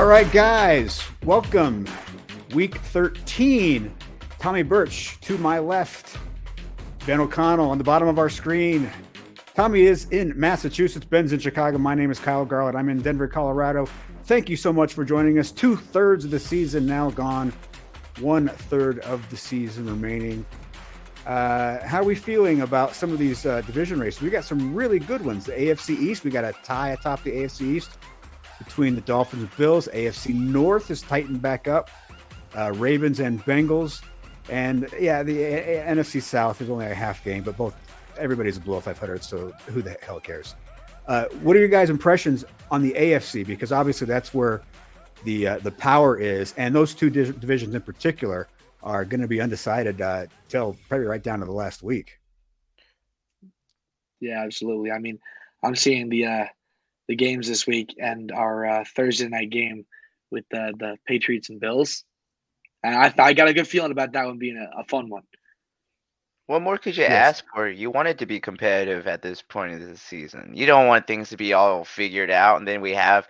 All right, guys, welcome. Week 13. Tommy Birch to my left. Ben O'Connell on the bottom of our screen. Tommy is in Massachusetts. Ben's in Chicago. My name is Kyle Garland. I'm in Denver, Colorado. Thank you so much for joining us. 2/3 of the season now gone. 1/3 of the season remaining. How are we feeling about some of these division races? We got some really good ones. The AFC East, we got a tie atop the AFC East between the Dolphins and Bills. AFC North is tightened back up. Ravens and Bengals. And yeah, the NFC South is only a half game, but everybody's below 500, so who the hell cares? What are your guys' impressions on the AFC? Because obviously that's where the power is, and those two divisions in particular are going to be undecided till probably right down to the last week. Yeah, absolutely. I mean, I'm seeing the games this week and our Thursday night game with the Patriots and Bills. And I got a good feeling about that one being a fun one. What more could you Yes. ask for? You want it to be competitive at this point of the season. You don't want things to be all figured out, and then we have,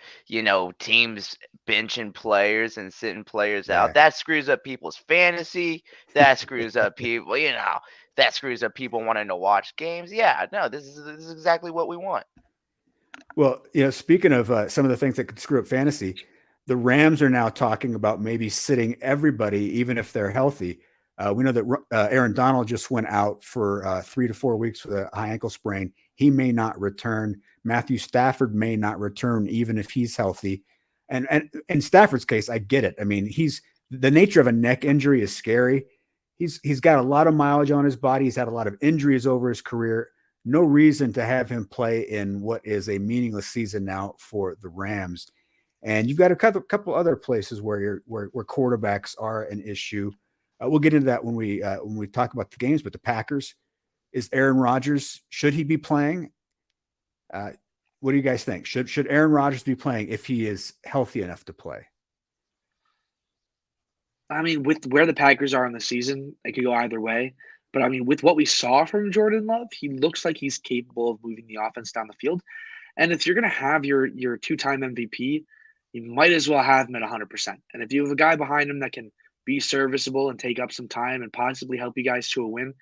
teams benching players and sitting players Yeah. out. That screws up people's fantasy. That screws up people, that screws up people wanting to watch games. Yeah, no, this is exactly what we want. Well, speaking of some of the things that could screw up fantasy, the Rams are now talking about maybe sitting everybody, even if they're healthy. We know that Aaron Donald just went out for 3 to 4 weeks with a high ankle sprain. He may not return. Matthew Stafford may not return, even if he's healthy. And in Stafford's case, I get it. I mean, the nature of a neck injury is scary. He's got a lot of mileage on his body. He's had a lot of injuries over his career. No reason to have him play in what is a meaningless season now for the Rams. And you've got a couple other places where quarterbacks are an issue. We'll get into that when we talk about the games. But the Packers, is Aaron Rodgers, should he be playing? What do you guys think? Should Aaron Rodgers be playing if he is healthy enough to play? I mean, with where the Packers are in the season, it could go either way. But I mean, with what we saw from Jordan Love, he looks like he's capable of moving the offense down the field. And if you're going to have your two-time MVP, you might as well have him at 100%. And if you have a guy behind him that can be serviceable and take up some time and possibly help you guys to a win,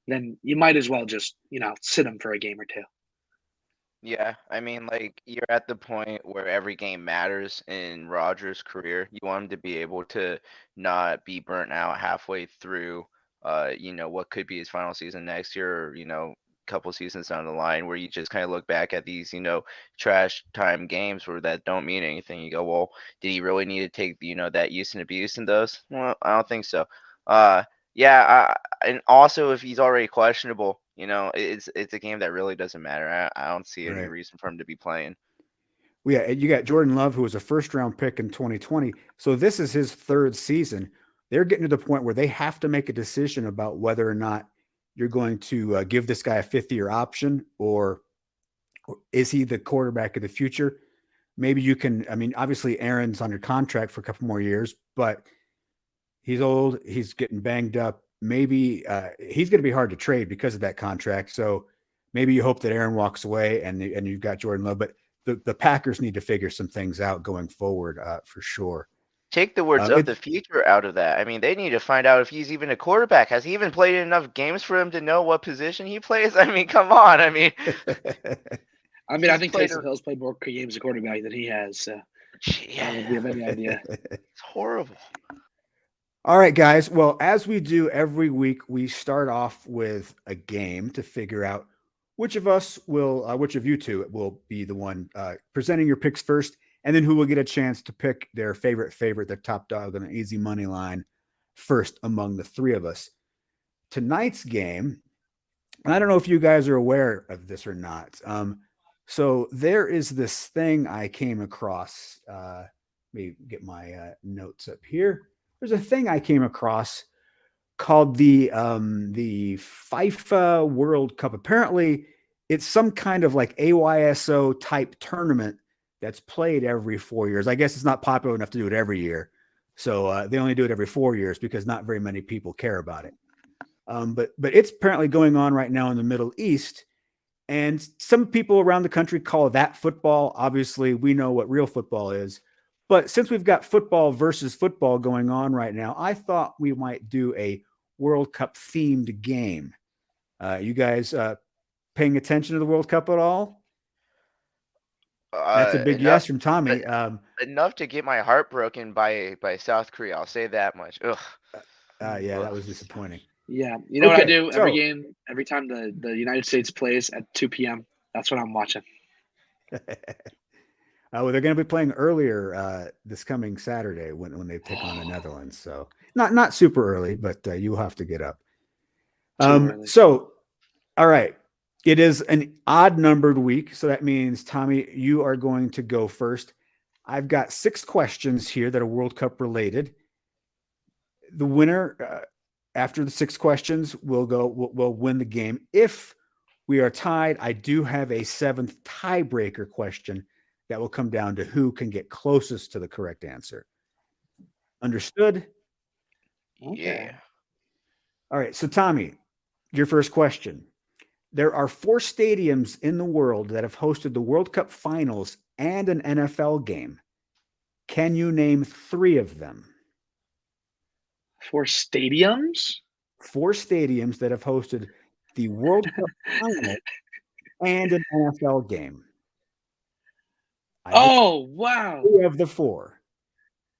then you might as well just, sit him for a game or two. Yeah, I mean, you're at the point where every game matters in Rodgers' career. You want him to be able to not be burnt out halfway through, what could be his final season next year, or, couple seasons down the line where you just kind of look back at these, trash time games where that don't mean anything. You go, well, did he really need to take, that use and abuse in those? Well, I don't think so. And also if he's already questionable, it's a game that really doesn't matter. I don't see any reason for him to be playing. Well, yeah, you got Jordan Love, who was a first-round pick in 2020. So this is his third season. They're getting to the point where they have to make a decision about whether or not you're going to give this guy a fifth-year option, or is he the quarterback of the future? Maybe you can. I mean, obviously Aaron's under contract for a couple more years, but he's old. He's getting banged up. Maybe he's going to be hard to trade because of that contract. So maybe you hope that Aaron walks away and you've got Jordan Love. But the Packers need to figure some things out going forward for sure. Take the words of the future out of that. I mean, they need to find out if he's even a quarterback. Has he even played enough games for him to know what position he plays? I mean, come on. I mean, I think Taysom Hill's played more games as a quarterback than he has. So yeah, I don't have any idea. It's horrible. All right, guys. Well, as we do every week, we start off with a game to figure out which of you two will be the one presenting your picks first, and then who will get a chance to pick their favorite, their top dog on an easy money line first among the three of us. Tonight's game, and I don't know if you guys are aware of this or not. So there is this thing I came across. Let me get my notes up here. There's a thing I came across called the FIFA World Cup. Apparently, it's some kind of like AYSO type tournament that's played every 4 years. I guess it's not popular enough to do it every year. So they only do it every 4 years because not very many people care about it. But it's apparently going on right now in the Middle East. And some people around the country call that football. Obviously, we know what real football is. But since we've got football versus football going on right now, I thought we might do a World Cup themed game. You guys paying attention to the World Cup at all? That's a big Enough, yes from Tommy. enough to get my heart broken by South Korea. I'll say that much. Ugh. Yeah, that Ugh. was disappointing. Yeah, you know what I Okay, do every so game, every time the United States plays at 2 p.m. That's what I'm watching. well, they're going to be playing earlier this coming Saturday when they take on the Netherlands. So not super early, but you'll have to get up. Too early. So, all right, it is an odd numbered week, so that means Tommy, you are going to go first. I've got 6 questions here that are World Cup related. The winner, after the 6 questions, will win the game. If we are tied, I do have a 7th tiebreaker question that will come down to who can get closest to the correct answer. Understood? Okay. Yeah. All right. So, Tommy, your first question. There are 4 stadiums in the world that have hosted the World Cup finals and an NFL game. Can you name 3 of them? 4 stadiums? 4 stadiums that have hosted the World Cup final and an NFL game. Oh, wow. 3 of the 4.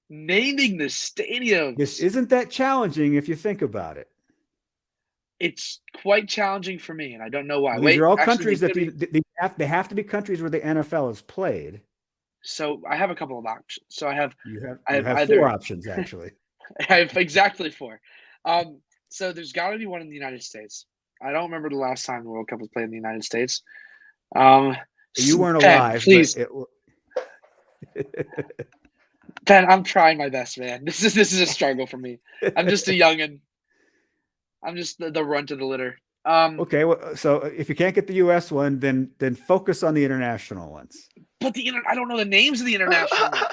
Naming the stadiums. This isn't that challenging if you think about it. It's quite challenging for me, and I don't know why. These are all actually, countries that they have to be countries where the NFL is played. So I have a couple of options. So I have You have either 4 options actually. I have exactly 4. So there's got to be one in the United States. I don't remember the last time the World Cup was played in the United States. You weren't Ben, alive, please, but Ben. I'm trying my best, man. This is a struggle for me. I'm just a youngin. I'm just the runt of the litter. Okay, well, so if you can't get the U.S. one, then focus on the international ones. But I don't know the names of the international ones.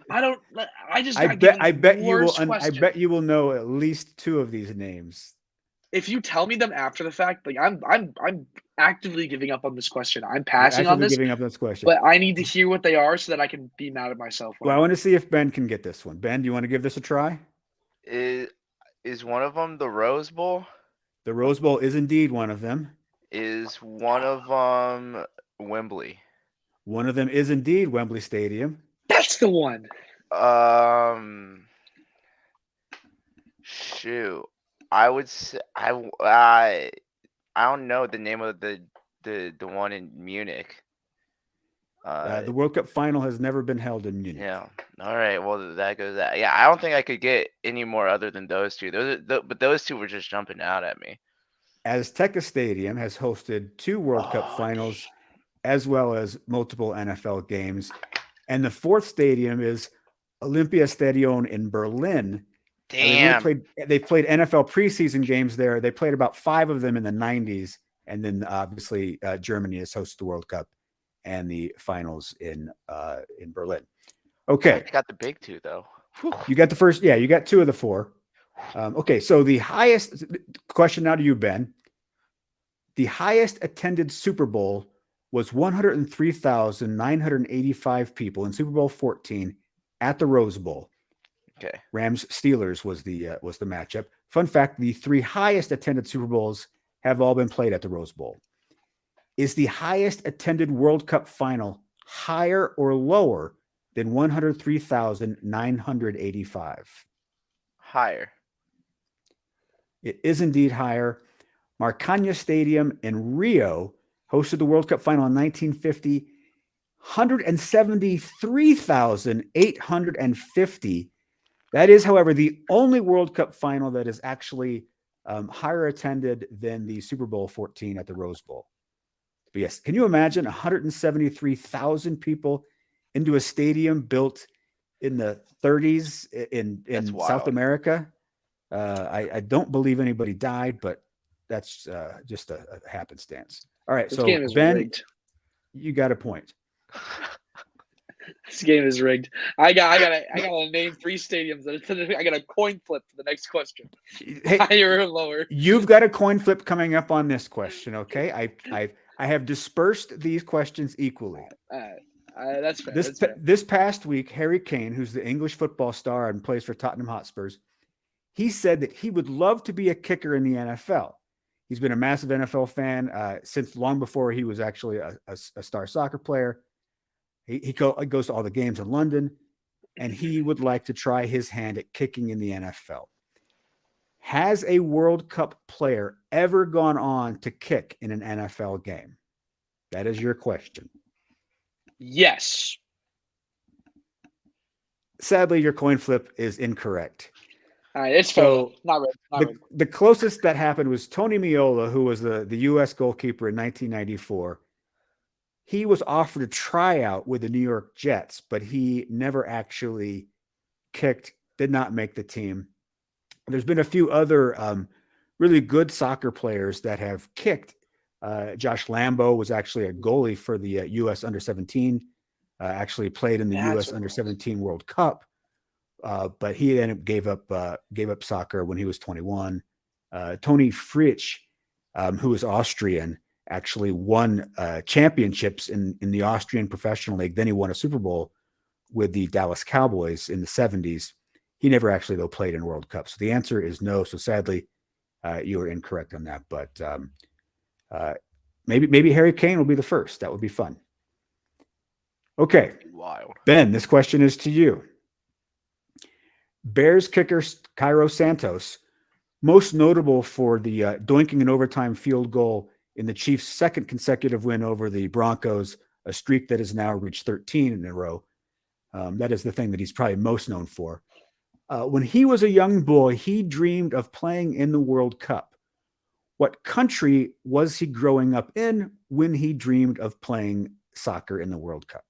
I just got I given bet the you will. worst I question. bet you will know at least 2 of these names. If you tell me them after the fact, like I'm actively giving up on this question. I'm You're passing on actively this, giving up this question. but I need to hear what they are so that I can be mad at myself. Well, I want to see if Ben can get this one. Ben, do you want to give this a try? Is one of them the Rose Bowl? The Rose Bowl is indeed one of them. Is one of them Wembley? One of them is indeed Wembley Stadium. That's the one. Shoot. I would say I don't know the name of the one in Munich. The World Cup final has never been held in Munich. Yeah. All right. Well, that goes that. Yeah, I don't think I could get any more other than those 2. But those 2 were just jumping out at me. Azteca Stadium has hosted 2 World Cup finals as well as multiple NFL games. And the 4th stadium is Olympiastadion in Berlin. Damn. They've played NFL preseason games there. They played about 5 of them in the 90s. And then obviously Germany has hosted the World Cup and the finals in Berlin. Okay. I got the big 2 though. You got the first. Yeah, you got 2 of the 4. Okay, so the highest question now to you, Ben. The highest attended Super Bowl was 103,985 people in Super Bowl 14 at the Rose Bowl. Okay. Rams Steelers was the matchup. Fun fact: the 3 highest attended Super Bowls have all been played at the Rose Bowl. Is the highest attended World Cup final higher or lower than 103,985? Higher. It is indeed higher. Maracana Stadium in Rio hosted the World Cup final in 1950. 173,850. That is, however, the only World Cup final that is actually higher attended than the Super Bowl 14 at the Rose Bowl. But yes, can you imagine 173,000 people into a stadium built in the 30s in South America? I don't believe anybody died, but that's just a happenstance. All right, This so game is Ben, rigged. you got a point. This game is rigged. I gotta name 3 stadiums. I got a coin flip for the next question. Hey, higher or lower? You've got a coin flip coming up on this question. Okay, I have dispersed these questions equally. That's fair. That's fair. This past week, Harry Kane, who's the English football star and plays for Tottenham Hotspurs, he said that he would love to be a kicker in the NFL. He's been a massive NFL fan since long before he was actually a star soccer player. He goes to all the games in London, and he would like to try his hand at kicking in the NFL. Has a World Cup player ever gone on to kick in an NFL game? That is your question. Yes. Sadly, your coin flip is incorrect. All right, it's So, fair. Not really. The closest that happened was Tony Meola, who was the U.S. goalkeeper in 1994. He was offered a tryout with the New York Jets, but he never actually kicked, did not make the team. There's been a few other really good soccer players that have kicked. Josh Lambo was actually a goalie for the U.S. Under-17, actually played in the U.S. Under-17 World Cup. But he then gave up soccer when he was 21. Tony Fritsch, who was Austrian, actually won championships in the Austrian Professional League. Then he won a Super Bowl with the Dallas Cowboys in the 70s. He never actually, though, played in World Cup. So the answer is no. So sadly, you were incorrect on that. But maybe Harry Kane will be the first. That would be fun. Okay. Wild. Ben, this question is to you. Bears kicker Cairo Santos, most notable for the doinking an overtime field goal in the Chiefs' second consecutive win over the Broncos, a streak that has now reached 13 in a row. That is the thing that he's probably most known for. When he was a young boy, he dreamed of playing in the World Cup. What country was he growing up in when he dreamed of playing soccer in the World Cup?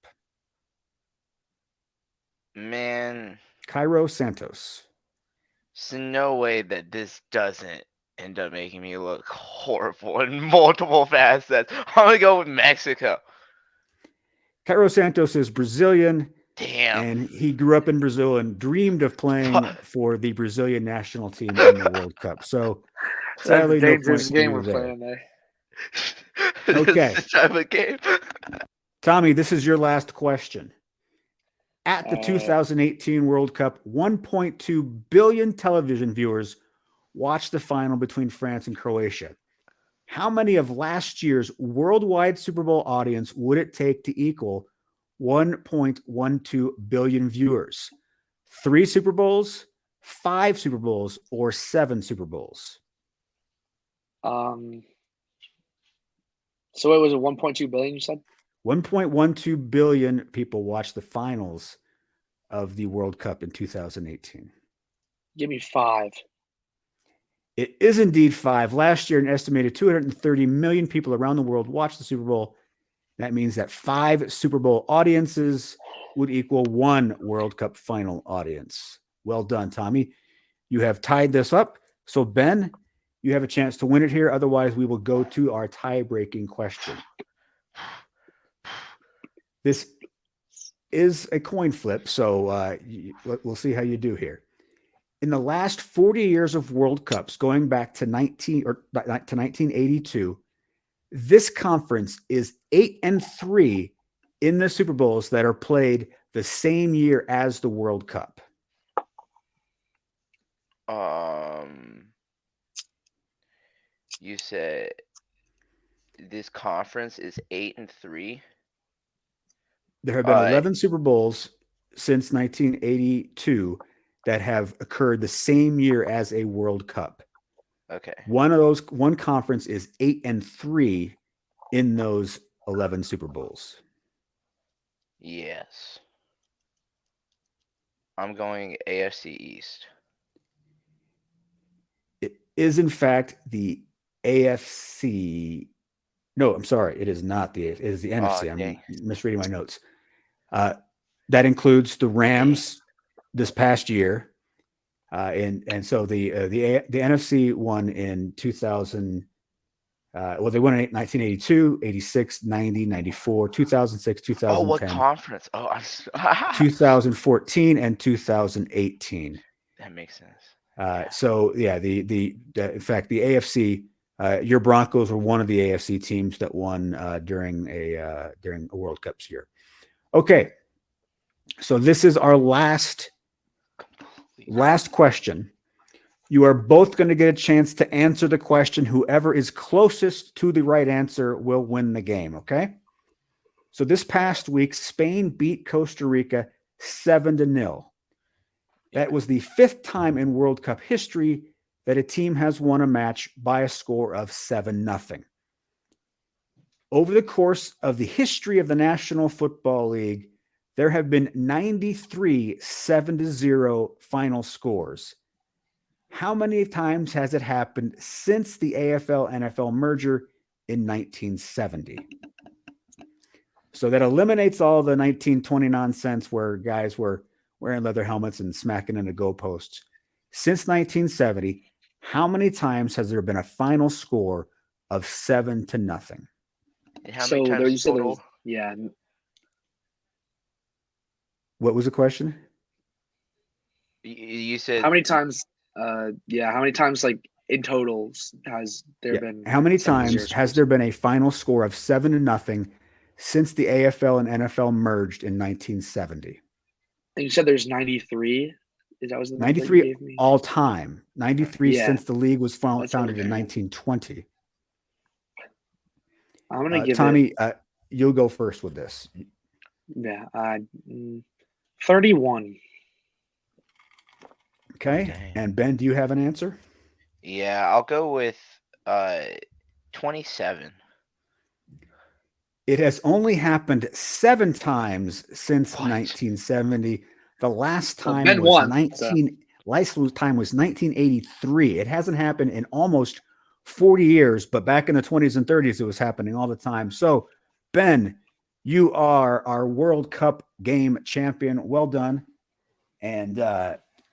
Man. Cairo Santos. There's no way that this doesn't end up making me look horrible in multiple facets. I'm going to go with Mexico. Cairo Santos is Brazilian. Damn. And he grew up in Brazil and dreamed of playing for the Brazilian national team in the World Cup. So sadly, no points for you there. Okay. This type of game. Tommy, this is your last question. At the 2018 World Cup, 1.2 billion television viewers watched the final between France and Croatia. How many of last year's worldwide Super Bowl audience would it take to equal 1.12 billion viewers? 3 Super Bowls, 5 Super Bowls, or 7 Super Bowls? So it was a 1.2 billion, you said? 1.12 billion people watched the finals of the World Cup in 2018. Give me 5. It is indeed 5. Last year, an estimated 230 million people around the world watched the Super Bowl. That means that 5 Super Bowl audiences would equal 1 World Cup final audience. Well done, Tommy. You have tied this up. So, Ben, you have a chance to win it here. Otherwise, we will go to our tie-breaking question. This is a coin flip, so we'll see how you do here. In the last 40 years of World Cups, going back to 1982, this conference is 8-3 in the Super Bowls that are played the same year as the World Cup. You said this conference is 8-3. There have been 11 Super Bowls since 1982 that have occurred the same year as a World Cup. Okay. One conference is 8-3 in those 11 Super Bowls. Yes. I'm going AFC East. It is, in fact, the AFC. No, I'm sorry. It is not it is the NFC. I'm misreading my notes. That includes the Rams this past year. And so the NFC won in 2000. They won in 1982, 86, 90, 94, 2006, 2010. Oh, what conference? 2014 and 2018. That makes sense. So yeah, in fact, the AFC, your Broncos were one of the AFC teams that won during a World Cups year. Okay. So this is our last question. You are both going to get a chance to answer the question. Whoever is closest to the right answer will win the game. Okay. So this past week, Spain beat Costa Rica 7-0. That was the 5th time in World Cup history that a team has won a match by a score of 7-0. Over the course of the history of the National Football League, there have been 93 7-0 final scores. How many times has it happened since the AFL-NFL merger in 1970? So that eliminates all the 1920 nonsense where guys were wearing leather helmets and smacking into goalposts. Since 1970, how many times has there been a final score of 7-0? And how many So there, you times said there's total? yeah. What was the question? You said How many times? How many times like in total has there Yeah. been How many 7-0 times has scores? there been a final score of 7-0 since the AFL and NFL merged in 1970? And you said there's 93. That was the number that you 93 gave me. all time. 93 Yeah, since the league was that's what founded in I'm hearing. 1920. I'm gonna give it. Tommy, you'll go first with this. Yeah, 31. Okay. dang. And Ben, do you have an answer? Yeah, I'll go with 27. It has only happened 7 times since What? 1970. The last Well, time Ben was won. So 1983. It hasn't happened in almost 40 years, but back in the 20s and 30s, it was happening all the time. So, Ben, you are our World Cup game champion. Well done. And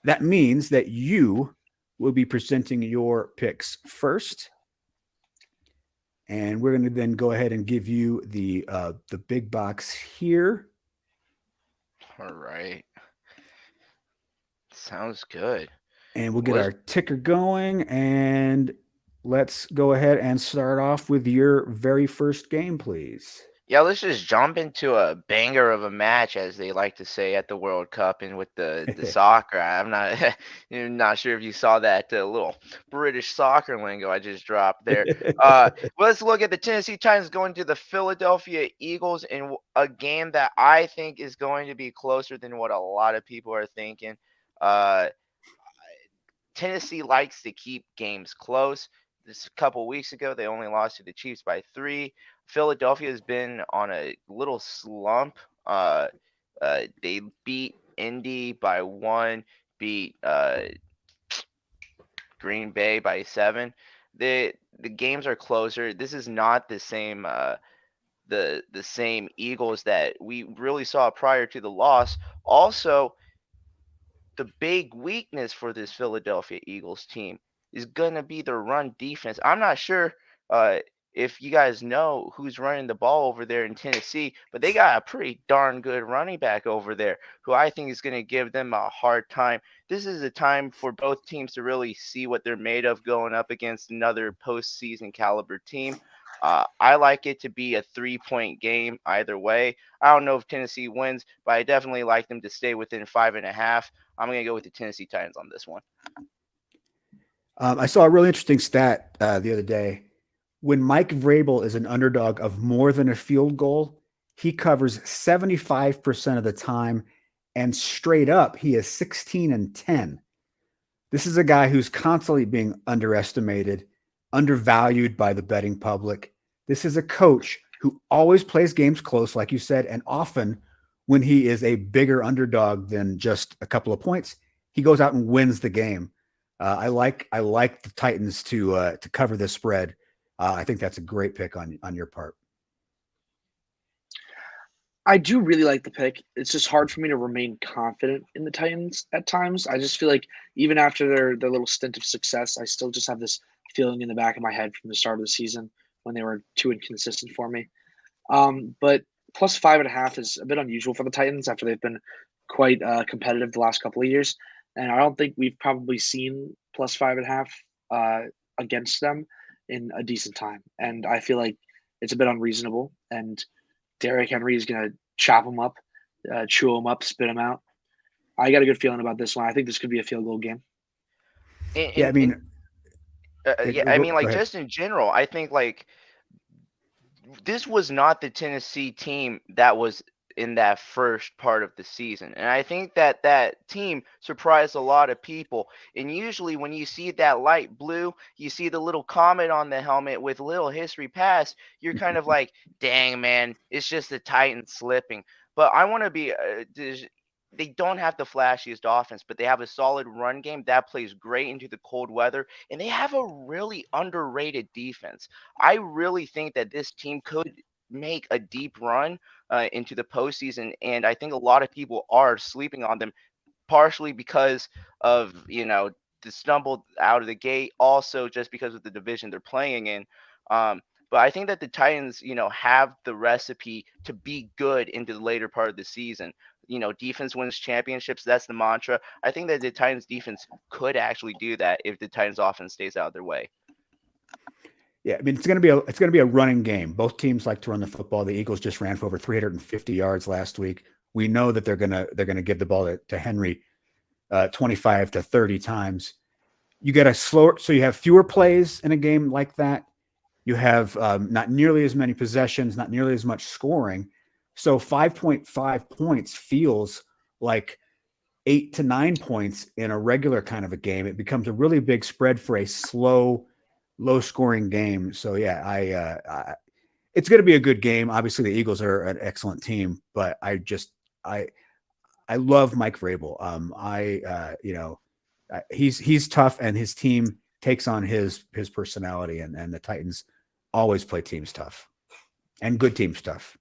that means that you will be presenting your picks first. And we're going to then go ahead and give you the big box here. All right. Sounds good. And we'll get Let's our ticker going. And let's go ahead and start off with your very first game, please. let's just jump into a banger of a match, as they like to say at the World Cup, and with the soccer. I'm not I'm not sure if you saw that little British soccer lingo I just dropped there. Let's look at the Tennessee Titans going to the Philadelphia Eagles in a game that I think is going to be closer than what a lot of people are thinking. Uh, Tennessee likes to keep games close. This a couple weeks ago, they only lost to the Chiefs by 3. Philadelphia has been on a little slump. They beat Indy by 1, beat Green Bay by 7. The games are closer. This is not the same the same Eagles that we really saw prior to the loss. Also, the big weakness for this Philadelphia Eagles team is going to be their run defense. I'm not sure uh, if you guys know who's running the ball over there in Tennessee, but they got a pretty darn good running back over there who I think is going to give them a hard time. This is a time for both teams to really see what they're made of going up against another postseason caliber team. I like it to be a 3-point game either way. I don't know if Tennessee wins, but I definitely like them to stay within 5.5. I'm going to go with the Tennessee Titans on this one. I saw a really interesting stat the other day. When Mike Vrabel is an underdog of more than a field goal, he covers 75% of the time, and straight up, he is 16-10. This is a guy who's constantly being underestimated, undervalued by the betting public. This is a coach who always plays games close, like you said, and often when he is a bigger underdog than just a couple of points, he goes out and wins the game. I like the Titans to cover this spread. I think that's a great pick on your part. I do really like the pick. It's just hard for me to remain confident in the Titans at times. I just feel like even after their little stint of success, I still just have this feeling in the back of my head from the start of the season when they were too inconsistent for me. But plus 5.5 is a bit unusual for the Titans after they've been quite competitive the last couple of years, and I don't think we've probably seen plus 5.5 against them in a decent time. And I feel like it's a bit unreasonable. And Derrick Henry is going to chop them up. chew them up, spit them out. I got a good feeling about this one. I think this could be a field goal game. Yeah, I And mean, yeah, I mean, go like ahead. just in general, I think like this was not the Tennessee team that was in that first part of the season. And I think that that team surprised a lot of people. And usually when you see that light blue, you see the little comment on the helmet with little history pass, you're kind of like, dang, man, it's just the Titans slipping. But I want to be, they don't have the flashiest offense, but they have a solid run game that plays great into the cold weather. And they have a really underrated defense. I really think that this team could make a deep run into the postseason, and I think a lot of people are sleeping on them, partially because of the stumble out of the gate, also just because of the division they're playing in. Um, but I think that the Titans, have the recipe to be good into the later part of the season. Defense wins championships. That's the mantra. I think that the Titans defense could actually do that if the Titans offense stays out of their way. Yeah, I mean it's going to be a running game. Both teams like to run the football. The Eagles just ran for over 350 yards last week. We know that they're gonna give the ball to Henry 25 to 30 times. You get a slower, so you have fewer plays in a game like that. You have not nearly as many possessions, not nearly as much scoring. So 5.5 points feels like 8 to 9 points in a regular kind of a game. It becomes a really big spread for a slow, low scoring game. So yeah, it's going to be a good game. Obviously, the Eagles are an excellent team, but I I love Mike Vrabel. He's tough, and his team takes on his personality, and the Titans always play teams tough and good teams tough.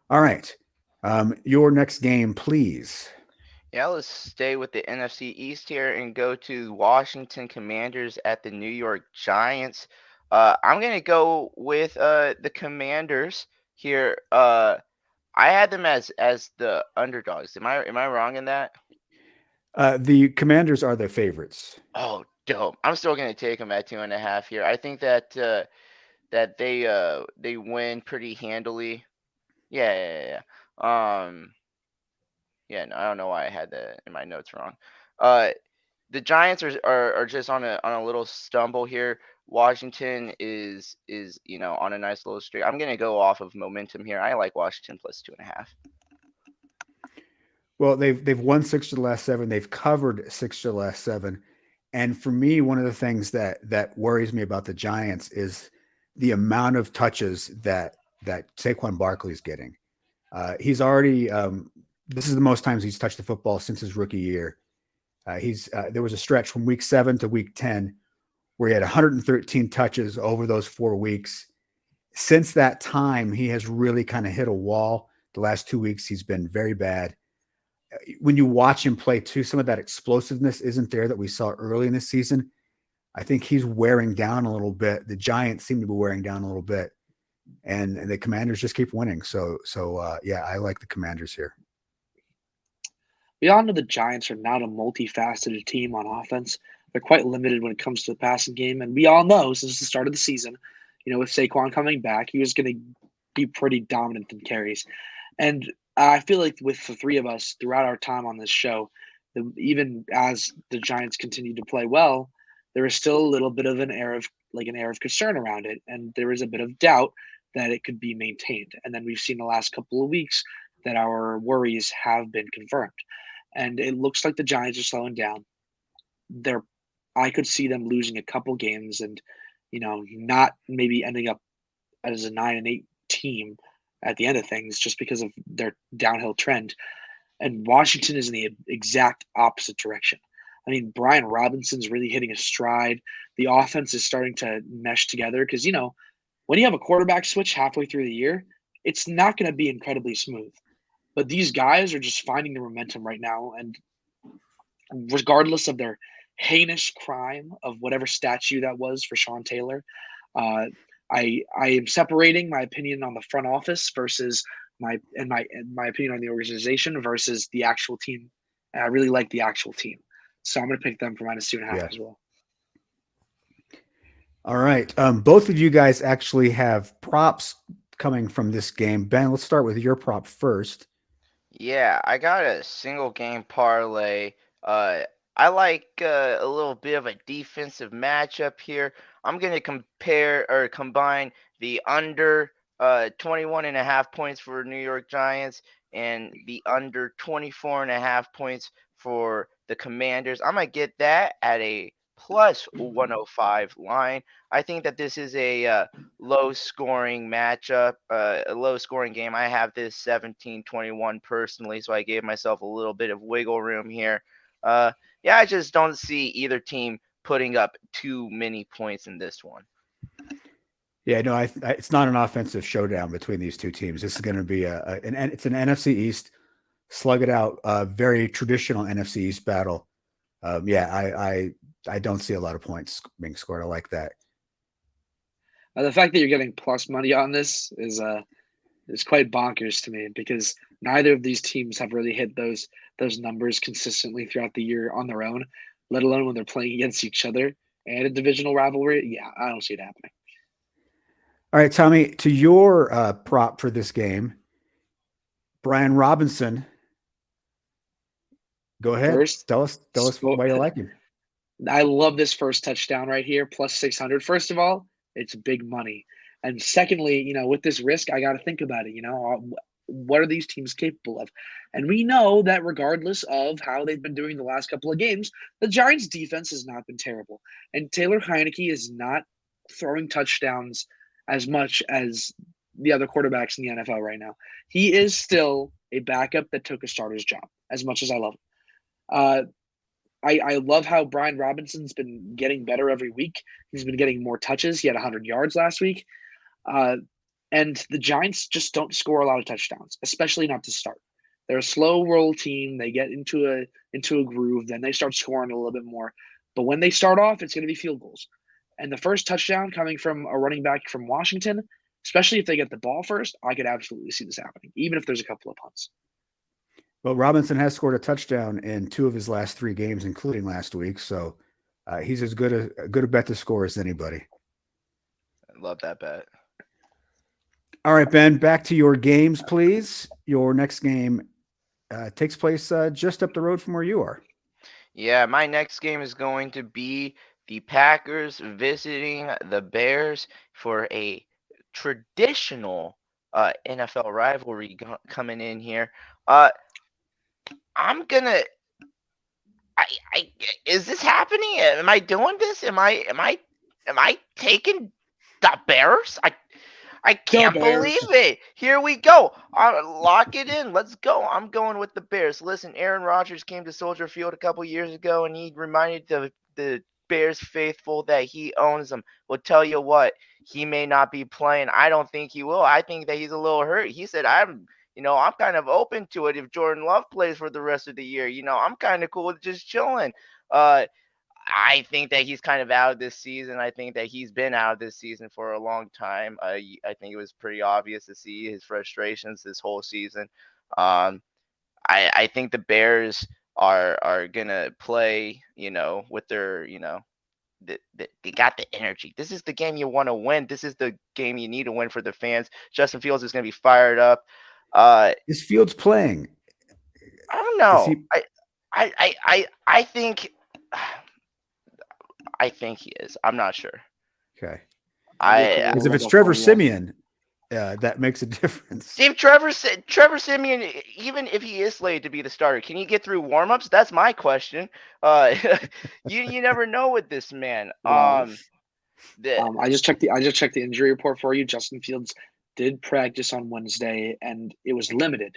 All right, your next game, please. Yeah, let's stay with the NFC East here and go to Washington Commanders at the New York Giants. I'm gonna go with the Commanders here. I had them as the underdogs. Am I wrong in that? The Commanders are the favorites. Oh, dope. I'm still gonna take them at 2.5 here. I think that that they win pretty handily. Yeah, yeah, yeah, yeah. Yeah, no, I don't know why I had that in my notes wrong. Uh, the Giants are just on a little stumble here. Washington is on a nice little streak. I'm gonna go off of momentum here. I like Washington plus 2.5. Well, they've won 6 of the last 7. They've covered 6 of the last 7. And for me, one of the things that worries me about the Giants is the amount of touches that Saquon Barkley is getting. He's already this is the most times he's touched the football since his rookie year. He's There was a stretch from week 7 to week 10 where he had 113 touches over those 4 weeks. Since that time, he has really kind of hit a wall. The last 2 weeks, he's been very bad. When you watch him play too, some of that explosiveness isn't there that we saw early in the season. I think he's wearing down a little bit. The Giants seem to be wearing down a little bit, and the Commanders just keep winning. So yeah, I like the Commanders here. We all know the Giants are not a multifaceted team on offense. They're quite limited when it comes to the passing game, and we all know since the start of the season, with Saquon coming back, he was going to be pretty dominant in carries. And I feel like with the three of us throughout our time on this show, even as the Giants continue to play well, there is still a little bit of an air of concern around it, and there is a bit of doubt that it could be maintained. And then we've seen the last couple of weeks that our worries have been confirmed, and it looks like the Giants are slowing down. They're I could see them losing a couple games and not maybe ending up as a 9-8 team at the end of things just because of their downhill trend. And Washington is in the exact opposite direction. I mean, Brian Robinson's really hitting a stride. The offense is starting to mesh together because, when you have a quarterback switch halfway through the year, it's not going to be incredibly smooth. But these guys are just finding the momentum right now. And regardless of their heinous crime of whatever statue that was for Sean Taylor, uh, I am separating my opinion on the front office versus my opinion on the organization versus the actual team. And I really like the actual team, so I'm going to pick them for -2.5 Yeah. as well. All right. Both of you guys actually have props coming from this game. Ben, let's start with your prop first. Yeah, I got a single game parlay. Uh, I like a little bit of a defensive matchup here. I'm going to compare or combine the under 21 and a half points for New York Giants and the under 24 and a half points for the Commanders. I'm going to get that at a plus 105 line. I think that this is a low scoring matchup, a low scoring game. I have this 17-21 personally, so I gave myself a little bit of wiggle room here. Yeah, I just don't see either team putting up too many points in this one. Yeah, no, it's not an offensive showdown between these two teams. This is going to be it's an NFC East slug it out, very traditional NFC East battle. Yeah, I don't see a lot of points being scored. I like that. The fact that you're getting plus money on this is quite bonkers to me because neither of these teams have really hit those numbers consistently throughout the year on their own, let alone when they're playing against each other and a divisional rivalry. Yeah, I don't see it happening. All right, Tommy, to your prop for this game, Brian Robinson. Go ahead. First, Tell us why you like him. I love this first touchdown right here, plus 600. First of all, it's big money. And secondly, with this risk, I got to think about it. What are these teams capable of? And we know that regardless of how they've been doing the last couple of games, the Giants' defense has not been terrible. And Taylor Heineke is not throwing touchdowns as much as the other quarterbacks in the NFL right now. He is still a backup that took a starter's job, as much as I love him. I love how Brian Robinson's been getting better every week. He's been getting more touches. He had 100 yards last week. And the Giants just don't score a lot of touchdowns, especially not to start. They're a slow roll team. They get into a groove, then they start scoring a little bit more. But when they start off, it's going to be field goals. And the first touchdown coming from a running back from Washington, especially if they get the ball first, I could absolutely see this happening, even if there's a couple of punts. Well, Robinson has scored a touchdown in 2 of his last 3 games, including last week. So he's as good a bet to score as anybody. I love that bet. All right, Ben, back to your games, please. Your next game takes place just up the road from where you are. Yeah, my next game is going to be the Packers visiting the Bears for a traditional NFL rivalry coming in here. I'm gonna. Is this happening? Am I doing this? Am I taking the Bears? I can't believe it. Here we go. Lock it in. Let's go. I'm going with the Bears. Listen, Aaron Rodgers came to Soldier Field a couple years ago, and he reminded the Bears faithful that he owns them. Well, tell you what, he may not be playing. I don't think he will. I think that he's a little hurt. He said, I'm kind of open to it if Jordan Love plays for the rest of the year. I'm kind of cool with just chilling. I think that he's kind of out of this season. I think that he's been out of this season for a long time. I think it was pretty obvious to see his frustrations this whole season. I think the Bears are gonna play, with their, they got the energy. This is the game you want to win. This is the game you need to win for the fans. Justin Fields is gonna be fired up. Is Fields playing? I don't know. I think. I think he is. I'm not sure. Okay. Because if it's Trevor Siemian, that makes a difference. If Trevor Siemian, even if he is slated to be the starter, can he get through warmups? That's my question. You never know with this man. I just checked the injury report for you. Justin Fields did practice on Wednesday, and it was limited,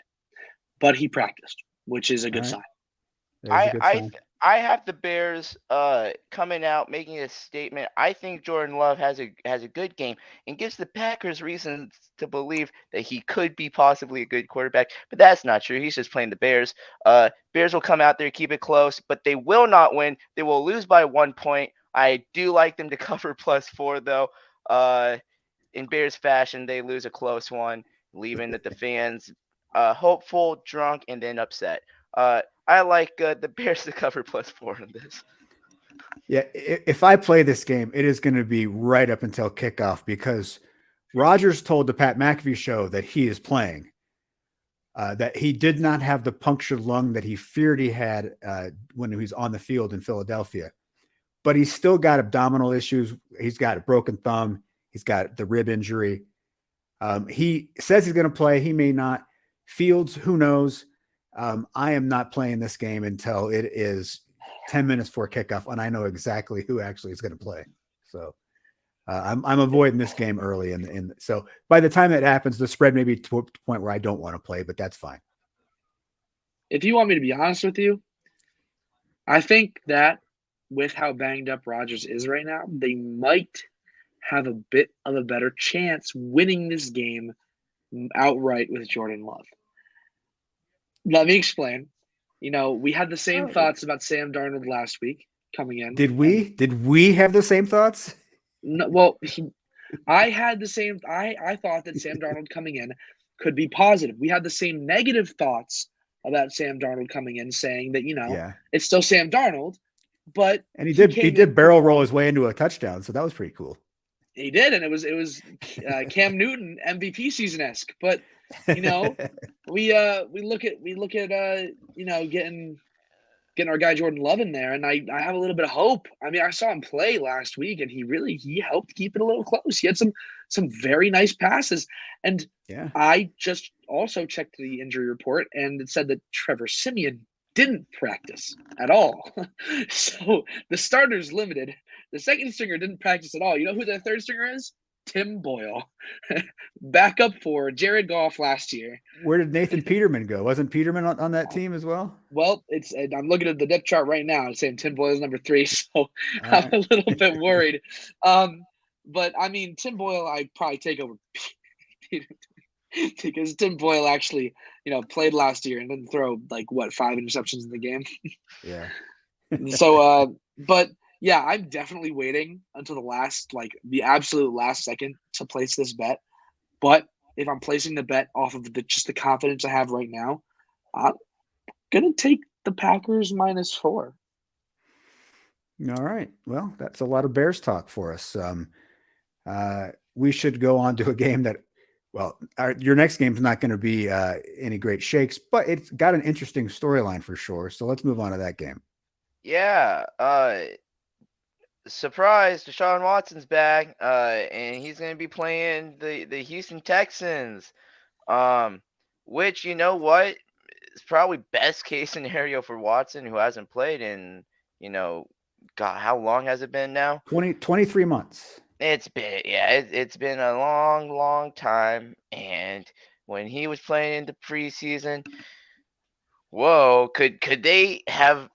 but he practiced, which is a good sign. I have the Bears coming out making a statement. I think Jordan Love has a good game and gives the Packers reasons to believe that he could be possibly a good quarterback, but that's not true. He's just playing the Bears. Bears will come out there, keep it close, but they will not win. They will lose by 1 point. I do like them to cover +4 though. In Bears fashion, they lose a close one, leaving the fans hopeful, drunk, and then upset. I like the Bears to cover +4 in this. Yeah, if I play this game, it is going to be right up until kickoff because Rodgers told the Pat McAfee show that he is playing, that he did not have the punctured lung that he feared he had when he was on the field in Philadelphia. But he's still got abdominal issues. He's got a broken thumb. He's got the rib injury. He says he's going to play. He may not. Fields, who knows? I am not playing this game until it is 10 minutes before kickoff, and I know exactly who actually is going to play. So I'm avoiding this game early. And so by the time that happens, the spread may be to a point where I don't want to play, but that's fine. If you want me to be honest with you, I think that with how banged up Rodgers is right now, they might have a bit of a better chance winning this game outright with Jordan Love. Let me explain. We had the same thoughts about Sam Darnold last week coming in. Did we? Did we have the same thoughts? No, well, I had the same. I thought that Sam Darnold coming in could be positive. We had the same negative thoughts about Sam Darnold coming in, saying that it's still Sam Darnold, but he did barrel roll his way into a touchdown, so that was pretty cool. He did, and it was Cam Newton MVP season-esque. But we look at getting our guy Jordan Love in there, and I have a little bit of hope. I mean, I saw him play last week, and he helped keep it a little close. He had some very nice passes, and I just also checked the injury report, and it said that Trevor Siemian didn't practice at all. So the starter's limited. The second stringer didn't practice at all. You know who the third stringer is? Tim Boyle. Backup for Jared Goff last year. Where did Nathan Peterman go? Wasn't Peterman on that team as well? Well, I'm looking at the depth chart right now. It's saying Tim Boyle is number 3, so I'm a little bit worried. But, I mean, Tim Boyle I'd probably take over Peterman because Tim Boyle actually, played last year and didn't throw, 5 interceptions in the game. Yeah. So, but – yeah, I'm definitely waiting until the absolute last second to place this bet. But if I'm placing the bet off of just the confidence I have right now, I'm going to take the Packers -4. All right. Well, that's a lot of Bears talk for us. We should go on to a game that, your next game is not going to be any great shakes, but it's got an interesting storyline for sure. So let's move on to that game. Yeah. Surprise, Deshaun Watson's back, and he's going to be playing the Houston Texans, which, you know what, is probably best case scenario for Watson, who hasn't played in, God, how long has it been now? 23 months. It's been a long, long time, and when he was playing in the preseason, could they have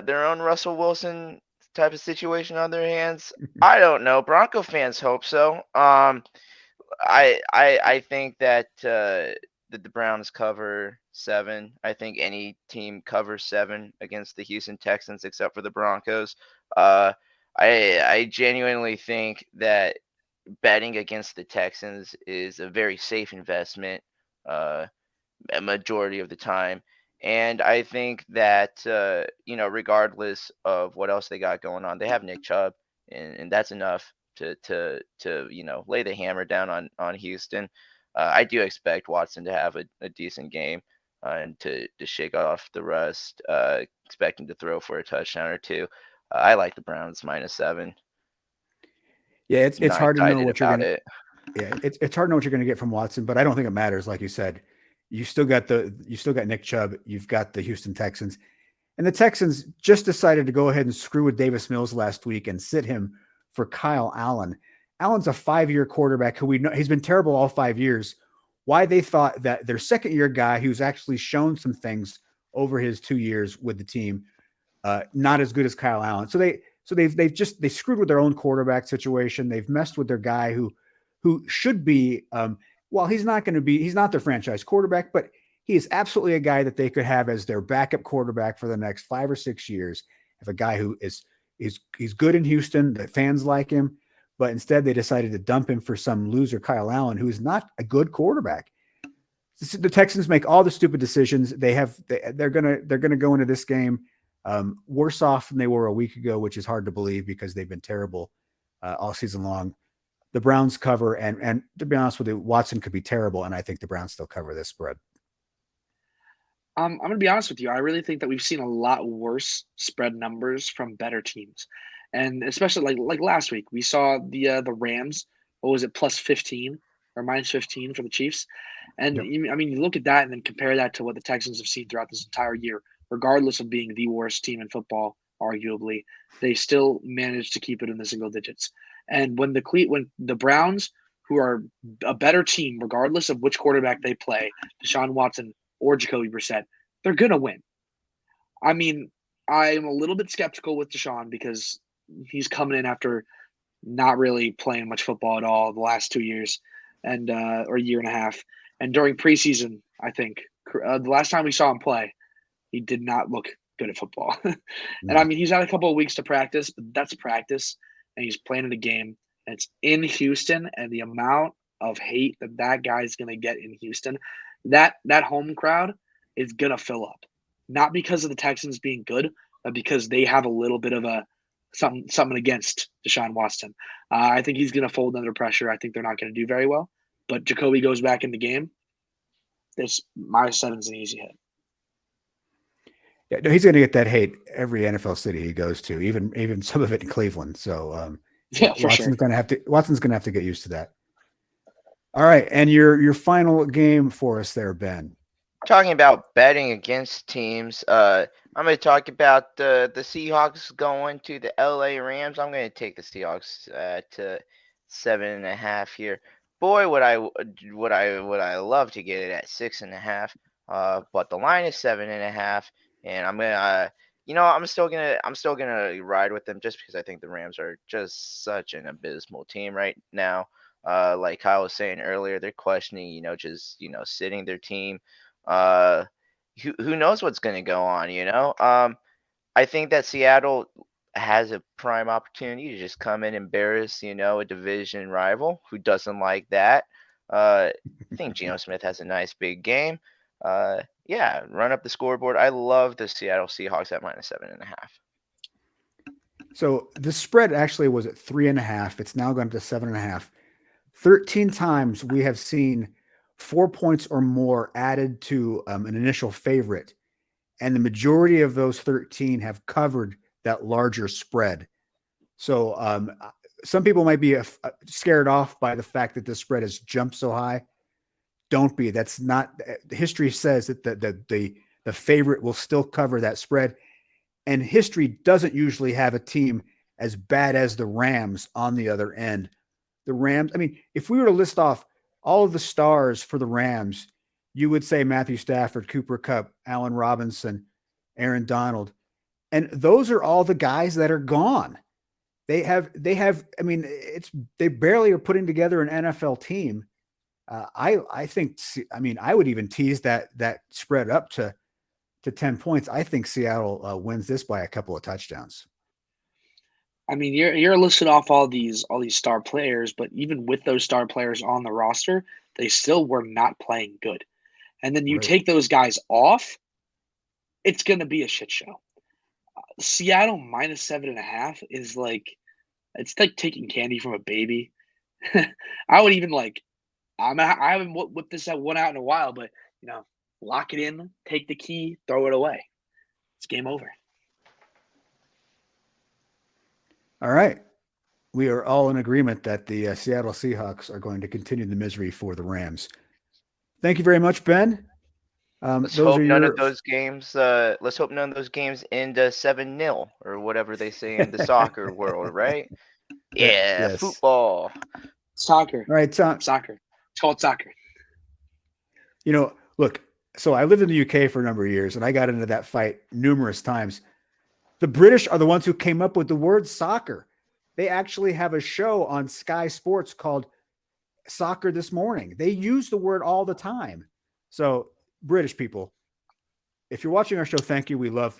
their own Russell Wilson type of situation on their hands? I don't know. Bronco fans hope so. I think that the Browns cover 7. I think any team covers 7 against the Houston Texans except for the Broncos. I genuinely think that betting against the Texans is a very safe investment a majority of the time. And I think that, regardless of what else they got going on, they have Nick Chubb, and that's enough to lay the hammer down on Houston. I do expect Watson to have a decent game and to shake off the rust, expecting to throw for a touchdown or 2. I like the Browns -7. Yeah, it's hard to know what you're going to. Yeah, it's hard to know what you're going to get from Watson, but I don't think it matters. Like you said, you still got Nick Chubb. You've got the Houston Texans, and the Texans just decided to go ahead and screw with Davis Mills last week and sit him for Kyle Allen. Allen's a 5-year quarterback who we know he's been terrible all 5 years. Why they thought that their second-year guy who's actually shown some things over his 2 years with the team, not as good as Kyle Allen. So they screwed with their own quarterback situation. They've messed with their guy who should be, he's not their franchise quarterback, but he is absolutely a guy that they could have as their backup quarterback for the next 5 or 6 years. If a guy who he's good in Houston, the fans like him, but instead they decided to dump him for some loser Kyle Allen, who is not a good quarterback. The Texans make all the stupid decisions. They're gonna go into this game worse off than they were a week ago, which is hard to believe because they've been terrible all season long. the Browns cover, and to be honest with you, Watson could be terrible, and I think the Browns still cover this spread. I'm going to be honest with you. I really think that we've seen a lot worse spread numbers from better teams, and especially like last week, we saw the Rams. What was it, plus 15 or minus 15 for the Chiefs? And Yep. I mean, you look at that and then compare that to what the Texans have seen throughout this entire year. Regardless of being the worst team in football, arguably, they still managed to keep it in the single digits. And when the Browns, who are a better team, regardless of which quarterback they play, Deshaun Watson or Jacoby Brissett, they're gonna win. I mean, I am a little bit skeptical with Deshaun because he's coming in after not really playing much football at all the last 2 years, and or a year and a half. And during preseason, I think the last time we saw him play, he did not look good at football. And I mean, he's had a couple of weeks to practice, but that's practice, and he's playing in a game, and it's in Houston, and the amount of hate that guy's going to get in Houston, that home crowd is going to fill up. Not because of the Texans being good, but because they have a little bit of a something against Deshaun Watson. I think he's going to fold under pressure. I think they're not going to do very well. But Jacoby goes back in the game. This -7's an easy hit. Yeah, no, he's going to get that hate every NFL city he goes to, even some of it in Cleveland. So Yeah, for Watson's sure. going to have to get used to that. All right, and your final game for us there, Ben. Talking about betting against teams, I'm going to talk about the Seahawks going to the LA Rams. I'm going to take the Seahawks to 7.5 here. Boy, would I love to get it at 6.5. But the line is 7.5, and I'm gonna, I'm still gonna ride with them just because I think the Rams are just such an abysmal team right now. Like Kyle was saying earlier, they're questioning, just sitting their team. Who knows what's going to go on, I think that Seattle has a prime opportunity to just come and embarrass, a division rival. Who doesn't like that? I think Geno Smith has a nice big game. Yeah, run up the scoreboard. I love the Seattle Seahawks at -7.5. So the spread actually was at 3.5. It's now gone to 7.5. 13 times we have seen 4 points or more added to an initial favorite, and the majority of those 13 have covered that larger spread. So some people might be scared off by the fact that the spread has jumped so high. Don't be. That's not. History says that the favorite will still cover that spread, and history doesn't usually have a team as bad as the Rams on the other end. The Rams, I mean, if we were to list off all of the stars for the Rams, you would say Matthew Stafford, Cooper Kupp, Allen Robinson, Aaron Donald. And those are all the guys that are gone. They have, I mean, they barely are putting together an NFL team. I think, I mean, I would even tease that spread up to 10 points. I think Seattle wins this by a couple of touchdowns. I mean, you're listing off all these star players, but even with those star players on the roster, they still were not playing good. And then you Right. take those guys off, it's going to be a shit show. Seattle -7.5 is it's like taking candy from a baby. I would even I haven't whipped this one out in a while, but lock it in, take the key, throw it away. It's game over. All right. We are all in agreement that the Seattle Seahawks are going to continue the misery for the Rams. Thank you very much, Ben. Let's Those hope are none your of those games. Let's hope none of those games end 7-0 or whatever they say in the soccer world, right? Yeah, yes. football. Soccer. All right, Tom. Soccer. It's called soccer. Look, so I lived in the UK for a number of years, and I got into that fight numerous times. The British are the ones who came up with the word soccer. They actually have a show on Sky Sports called Soccer This Morning. They use the word all the time. So, British people, if you're watching our show, thank you. We love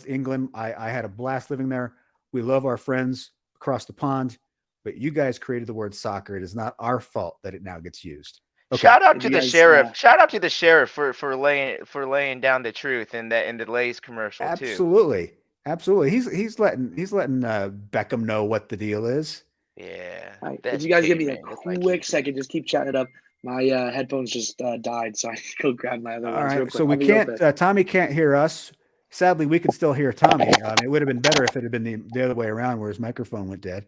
England. I had a blast living there. We love our friends across the pond, but you guys created the word soccer. It is not our fault that it now gets used. Okay. Shout out to You the guys, sheriff. Shout out to the sheriff for laying down the truth in the Lay's commercial too. Absolutely. He's letting Beckham know what the deal is. Yeah, All right, if that's you guys give me a caveman. That's like quick caveman. second, just keep chatting it up. My headphones just died, so I need to go grab my other All ones real right. So quick. we I'll be real can't, quick. Tommy can't hear us. Sadly, we can still hear Tommy. It would have been better if it had been the other way around where his microphone went dead.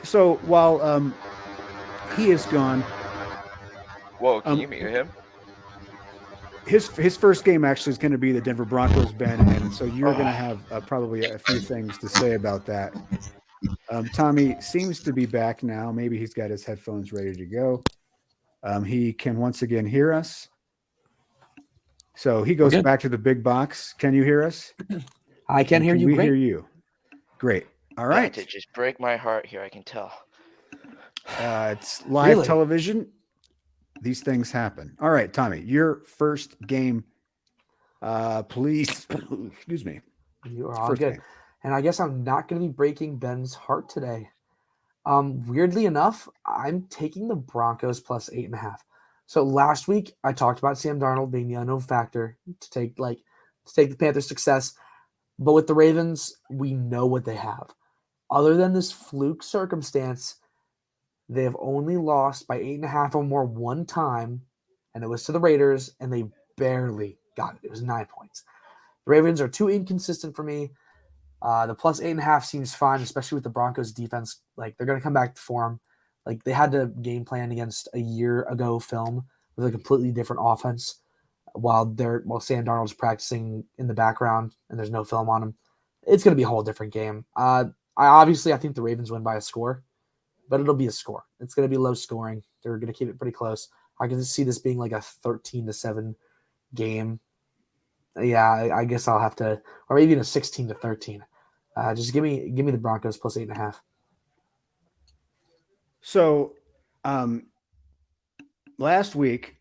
So while he is gone, Whoa, can um, you mute him? his first game actually is going to be the Denver Broncos, Ben, and so you're going to Oh, have probably a few things to say about that. Tommy seems to be back now. Maybe he's got his headphones ready to go. He can once again hear us. So he goes back to the big box. Can you hear us? I can And hear can you we great. hear you? Great. All about to right. just break my heart here. I can tell. It's live Really? television. These things happen. All right, Tommy, your first game. Please, excuse me. You are all First good. game. And I guess I'm not going to be breaking Ben's heart today. Weirdly enough, I'm taking the Broncos plus 8.5. So last week I talked about Sam Darnold being the unknown factor to take the Panthers' success. But with the Ravens, we know what they have. Other than this fluke circumstance, they have only lost by 8.5 or more one time, and it was to the Raiders, and they barely got it. It was 9 points. The Ravens are too inconsistent for me. The plus 8.5 seems fine, especially with the Broncos defense. Like, they're going to come back to form. Like, they had to game plan against a year ago film with a completely different offense while Sam Darnold's practicing in the background and there's no film on him. It's going to be a whole different game. I think the Ravens win by a score, but it'll be a score. It's going to be low scoring. They're going to keep it pretty close. I can see this being like a 13-7 game. Yeah, I guess I'll have to, or maybe even a 16-13. Just give me the Broncos plus 8.5. So, um, last week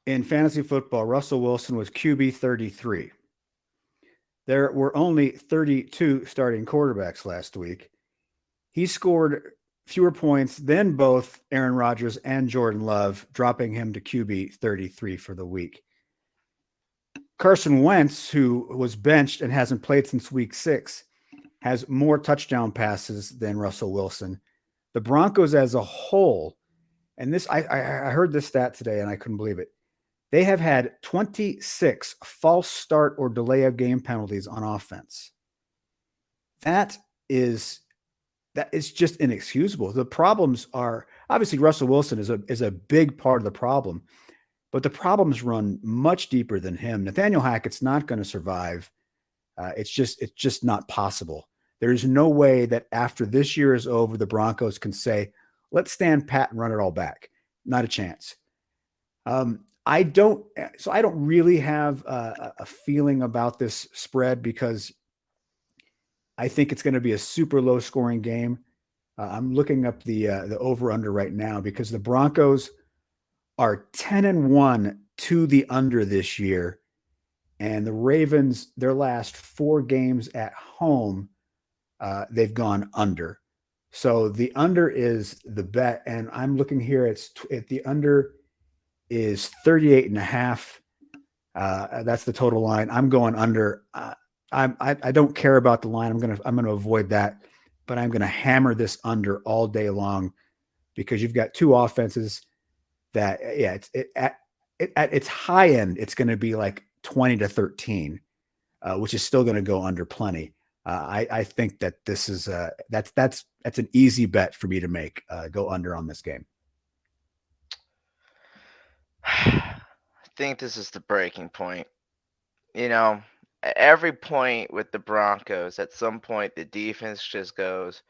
in fantasy football, Russell Wilson was QB 33. There were only 32 starting quarterbacks last week. He scored fewer points than both Aaron Rodgers and Jordan Love, dropping him to QB 33 for the week. Carson Wentz, who was benched and hasn't played since week 6, has more touchdown passes than Russell Wilson. The Broncos as a whole, and this I heard this stat today and I couldn't believe it. They have had 26 false start or delay of game penalties on offense. That is just inexcusable. The problems are obviously Russell Wilson is a big part of the problem, but the problems run much deeper than him. Nathaniel Hackett's not going to survive. It's just not possible. There's no way that after this year is over, the Broncos can say, let's stand pat and run it all back. Not a chance. I don't really have a feeling about this spread because I think it's going to be a super low scoring game. I'm looking up the over under right now because the Broncos are 10-1 to the under this year, and the Ravens, their last 4 games at home, they've gone under. So the under is the bet, and I'm looking here. The under is 38.5. That's the total line. I'm going under. I don't care about the line. I'm gonna avoid that, but I'm gonna hammer this under all day long because you've got two offenses that at its high end it's going to be like 20-13, which is still going to go under plenty. I think that this is that's an easy bet for me to make. Go under on this game. I think this is the breaking point. At every point with the Broncos, at some point the defense just goes,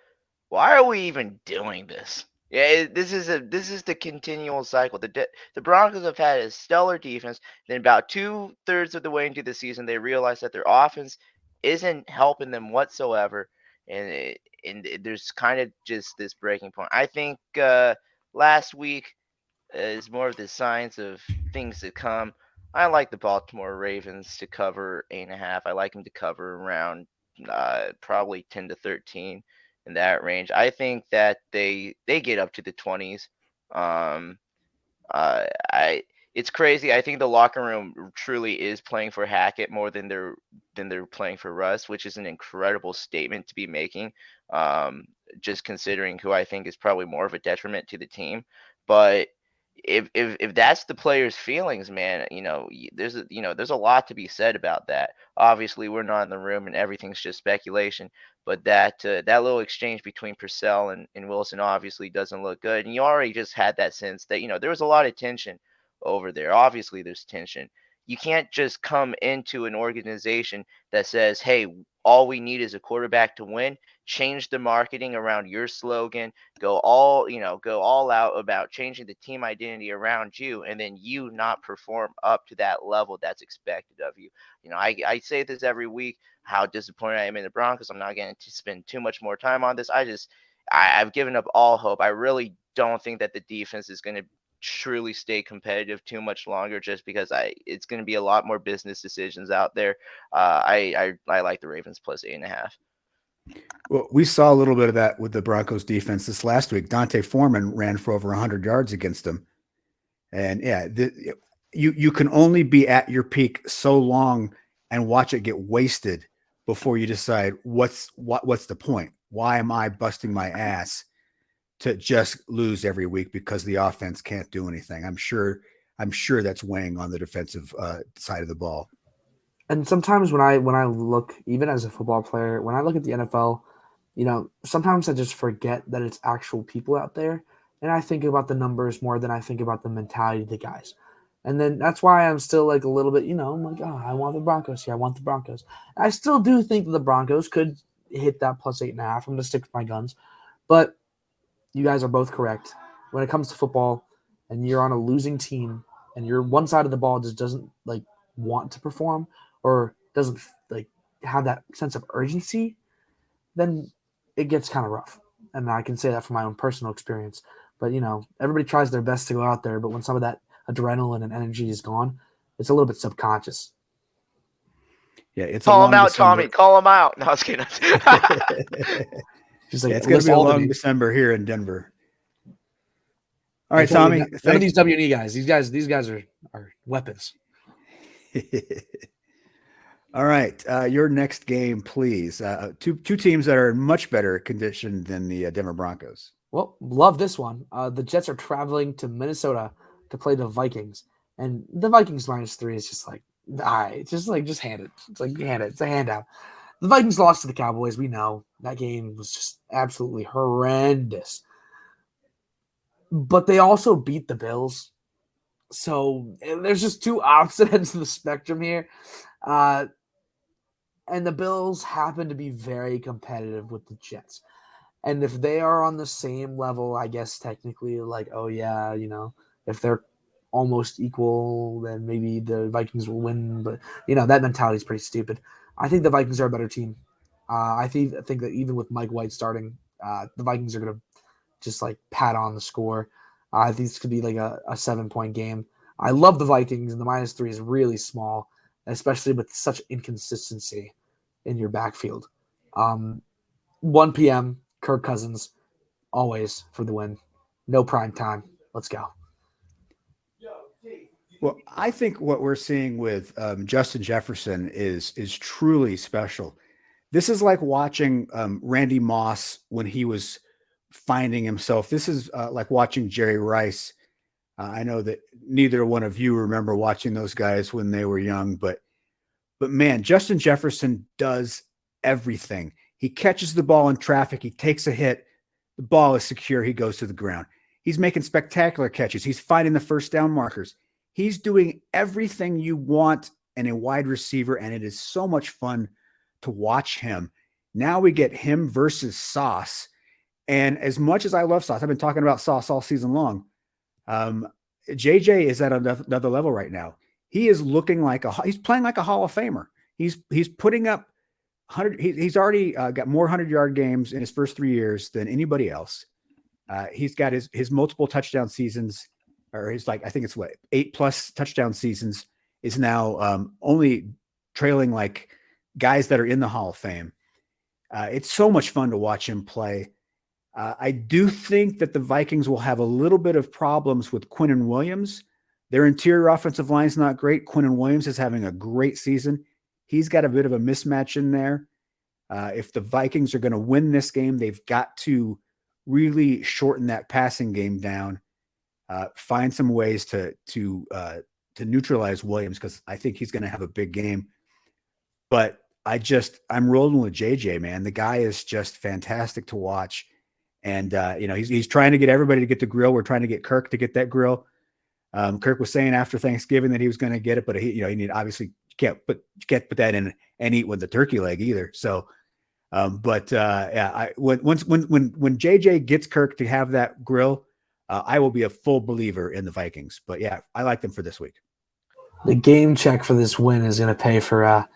"Why are we even doing this?" Yeah, this is the continual cycle. The Broncos have had a stellar defense. Then about 2/3 of the way into the season, they realize that their offense isn't helping them whatsoever, and there's kind of just this breaking point. I think last week is more of the signs of things to come. I like the Baltimore Ravens to cover 8.5. I like them to cover around probably 10-13 in that range. I think that they get up to the 20s. Um, I It's crazy. I think the locker room truly is playing for Hackett more than they're playing for Russ, which is an incredible statement to be making. just considering who I think is probably more of a detriment to the team. But if that's the player's feelings, man, there's a lot to be said about that. Obviously, we're not in the room and everything's just speculation. But that little exchange between Purcell and Wilson obviously doesn't look good. And you already just had that sense that there was a lot of tension over there. Obviously, there's tension. You can't just come into an organization that says, "Hey, all we need is a quarterback to win." Change the marketing around your slogan, go all out about changing the team identity around you, and then you not perform up to that level that's expected of you. I say this every week, how disappointed I am in the Broncos. I'm not going to spend too much more time on this. I've given up all hope. I really don't think that the defense is going to truly stay competitive too much longer, just because it's going to be a lot more business decisions out there. I like the Ravens plus 8.5. Well, we saw a little bit of that with the Broncos defense this last week. Dante Foreman ran for over 100 yards against them. And yeah, you can only be at your peak so long and watch it get wasted before you decide what's the point? Why am I busting my ass to just lose every week because the offense can't do anything? I'm sure that's weighing on the defensive side of the ball. And sometimes when I look, even as a football player, when I look at the NFL, sometimes I just forget that it's actual people out there, and I think about the numbers more than I think about the mentality of the guys. And then that's why I'm still like a little bit, I'm like, oh, I want the Broncos here. I want the Broncos. I still do think that the Broncos could hit that plus 8.5. I'm going to stick with my guns. But you guys are both correct. When it comes to football and you're on a losing team and your one side of the ball just doesn't like want to perform or doesn't like have that sense of urgency, then it gets kind of rough. And I can say that from my own personal experience. But, everybody tries their best to go out there. But when some of that adrenaline and energy is gone, it's a little bit subconscious. Yeah, it's call him out, December. Tommy. Call him out. No, I was kidding. It's going to be a long December here in Denver. All right, Tommy. Some of these W&E guys, these guys are weapons. All right, your next game, please. Two teams that are in much better condition than the Denver Broncos. Well, love this one. The Jets are traveling to Minnesota to play the Vikings, and the Vikings -3 is just like, all right, just hand it. It's like hand it. It's a handout. The Vikings lost to the Cowboys. We know that game was just absolutely horrendous, but they also beat the Bills. So there's just two opposite ends of the spectrum here. And the Bills happen to be very competitive with the Jets. And if they are on the same level, I guess technically, like, oh yeah, if they're almost equal, then maybe the Vikings will win. But, that mentality is pretty stupid. I think the Vikings are a better team. I think that even with Mike White starting, the Vikings are going to just like pat on the score. I think this could be like a 7-point game. I love the Vikings, and the -3 is really small, especially with such inconsistency in your backfield. 1 p.m., Kirk Cousins, always for the win. No prime time. Let's go. Well, I think what we're seeing with Justin Jefferson is truly special. This is like watching Randy Moss when he was finding himself. This is like watching Jerry Rice. I know that neither one of you remember watching those guys when they were young, but man, Justin Jefferson does everything. He catches the ball in traffic. He takes a hit. The ball is secure. He goes to the ground. He's making spectacular catches. He's finding the first down markers. He's doing everything you want in a wide receiver, and it is so much fun to watch him. Now we get him versus Sauce. And as much as I love Sauce, I've been talking about Sauce all season long. JJ is at another level right now. He is looking like he's playing like a Hall of Famer. He's putting up 100. He's already got more 100-yard games in his first 3 years than anybody else. He's got his multiple touchdown seasons, or his I think it's 8+ touchdown seasons is now only trailing like guys that are in the Hall of Fame. It's so much fun to watch him play. I do think that the Vikings will have a little bit of problems with Quinnen Williams. Their interior offensive line is not great. Quinnen Williams is having a great season. He's got a bit of a mismatch in there. If the Vikings are going to win this game, they've got to really shorten that passing game down, find some ways to neutralize Williams, because I think he's going to have a big game. But I'm rolling with JJ, man. The guy is just fantastic to watch. And, he's trying to get everybody to get the grill. We're trying to get Kirk to get that grill. Kirk was saying after Thanksgiving that he was going to get it, but he obviously can't put that in and eat with the turkey leg either. So, when JJ gets Kirk to have that grill, I will be a full believer in the Vikings. But yeah, I like them for this week. The game check for this win is going to pay for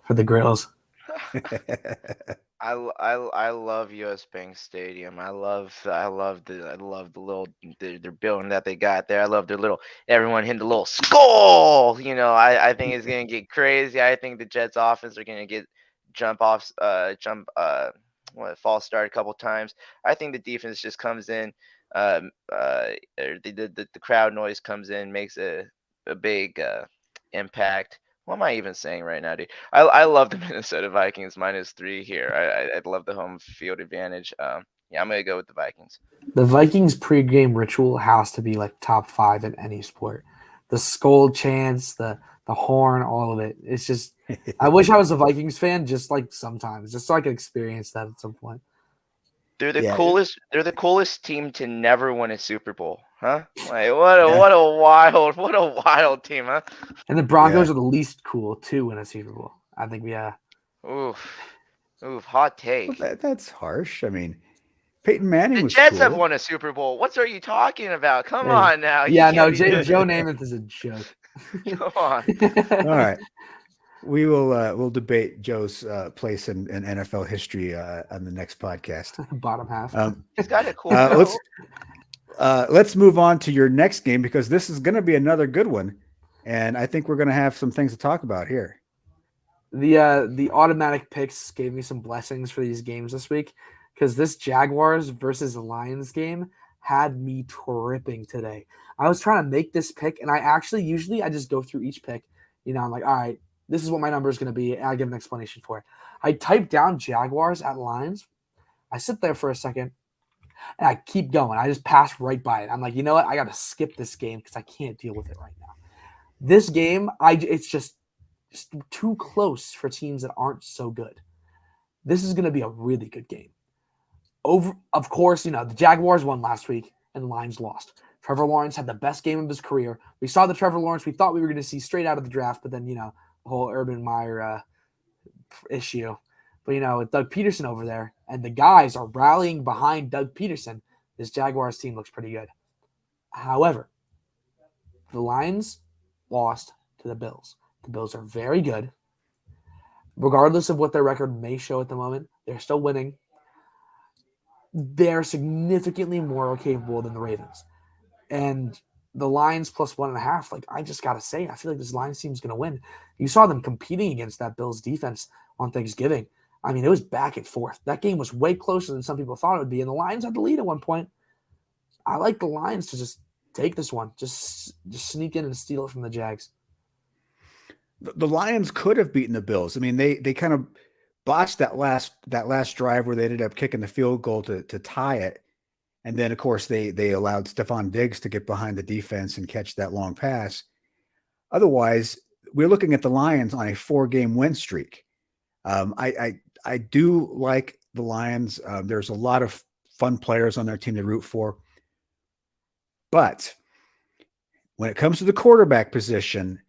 the grills. I love US Bank Stadium. I love the little their building that they got there. I love their little everyone hitting the little skull. I think it's gonna get crazy. I think the Jets offense are gonna get false start a couple times. I think the defense just comes in. The crowd noise comes in, makes a big impact. What am I even saying right now, dude? I love the Minnesota Vikings -3 here. I love the home field advantage. I'm gonna go with the Vikings. The Vikings pregame ritual has to be like top 5 in any sport. The skull chants, the horn, all of it. It's just, I wish I was a Vikings fan, just like sometimes, just so I could experience that at some point. They're the coolest. They're the coolest team to never win a Super Bowl, huh? Like what a wild team, huh? And the Broncos are the least cool to win a Super Bowl. I think Oof, hot take. Well, that's harsh. I mean, Peyton Manning was Jets cool. have won a Super Bowl. What are you talking about? Come on now. Yeah, no, Joe Namath is a joke. Come on. All right. We'll debate Joe's place in NFL history on the next podcast. Bottom half. He's got a cool. Let's move on to your next game, because this is going to be another good one, and I think we're going to have some things to talk about here. The automatic picks gave me some blessings for these games this week, because this Jaguars versus Lions game had me tripping today. I was trying to make this pick, and I just go through each pick. I'm like, all right, this is what my number is going to be, and I give an explanation for it. I type down Jaguars at Lions. I sit there for a second, and I keep going. I just pass right by it. I'm like, you know what? I got to skip this game because I can't deal with it right now. This game, it's just too close for teams that aren't so good. This is going to be a really good game. Of course, the Jaguars won last week and the Lions lost. Trevor Lawrence had the best game of his career. We saw the Trevor Lawrence we thought we were going to see straight out of the draft, but then, the whole Urban Meyer issue. But, with Doug Peterson over there, and the guys are rallying behind Doug Peterson, this Jaguars team looks pretty good. However, the Lions lost to the Bills. The Bills are very good. Regardless of what their record may show at the moment, they're still winning. They're significantly more capable than the Ravens. And the Lions plus 1.5, I just got to say, I feel like this Lions team is going to win. You saw them competing against that Bills defense on Thanksgiving. I mean, it was back and forth. That game was way closer than some people thought it would be, and the Lions had the lead at one point. I like the Lions to just take this one, just sneak in and steal it from the Jags. The Lions could have beaten the Bills. I mean, they kind of botched that last drive where they ended up kicking the field goal to tie it. And then, of course, they allowed Stephon Diggs to get behind the defense and catch that long pass. Otherwise, we're looking at the Lions on a 4-game win streak. I do like the Lions. There's a lot of fun players on their team to root for. But when it comes to the quarterback position,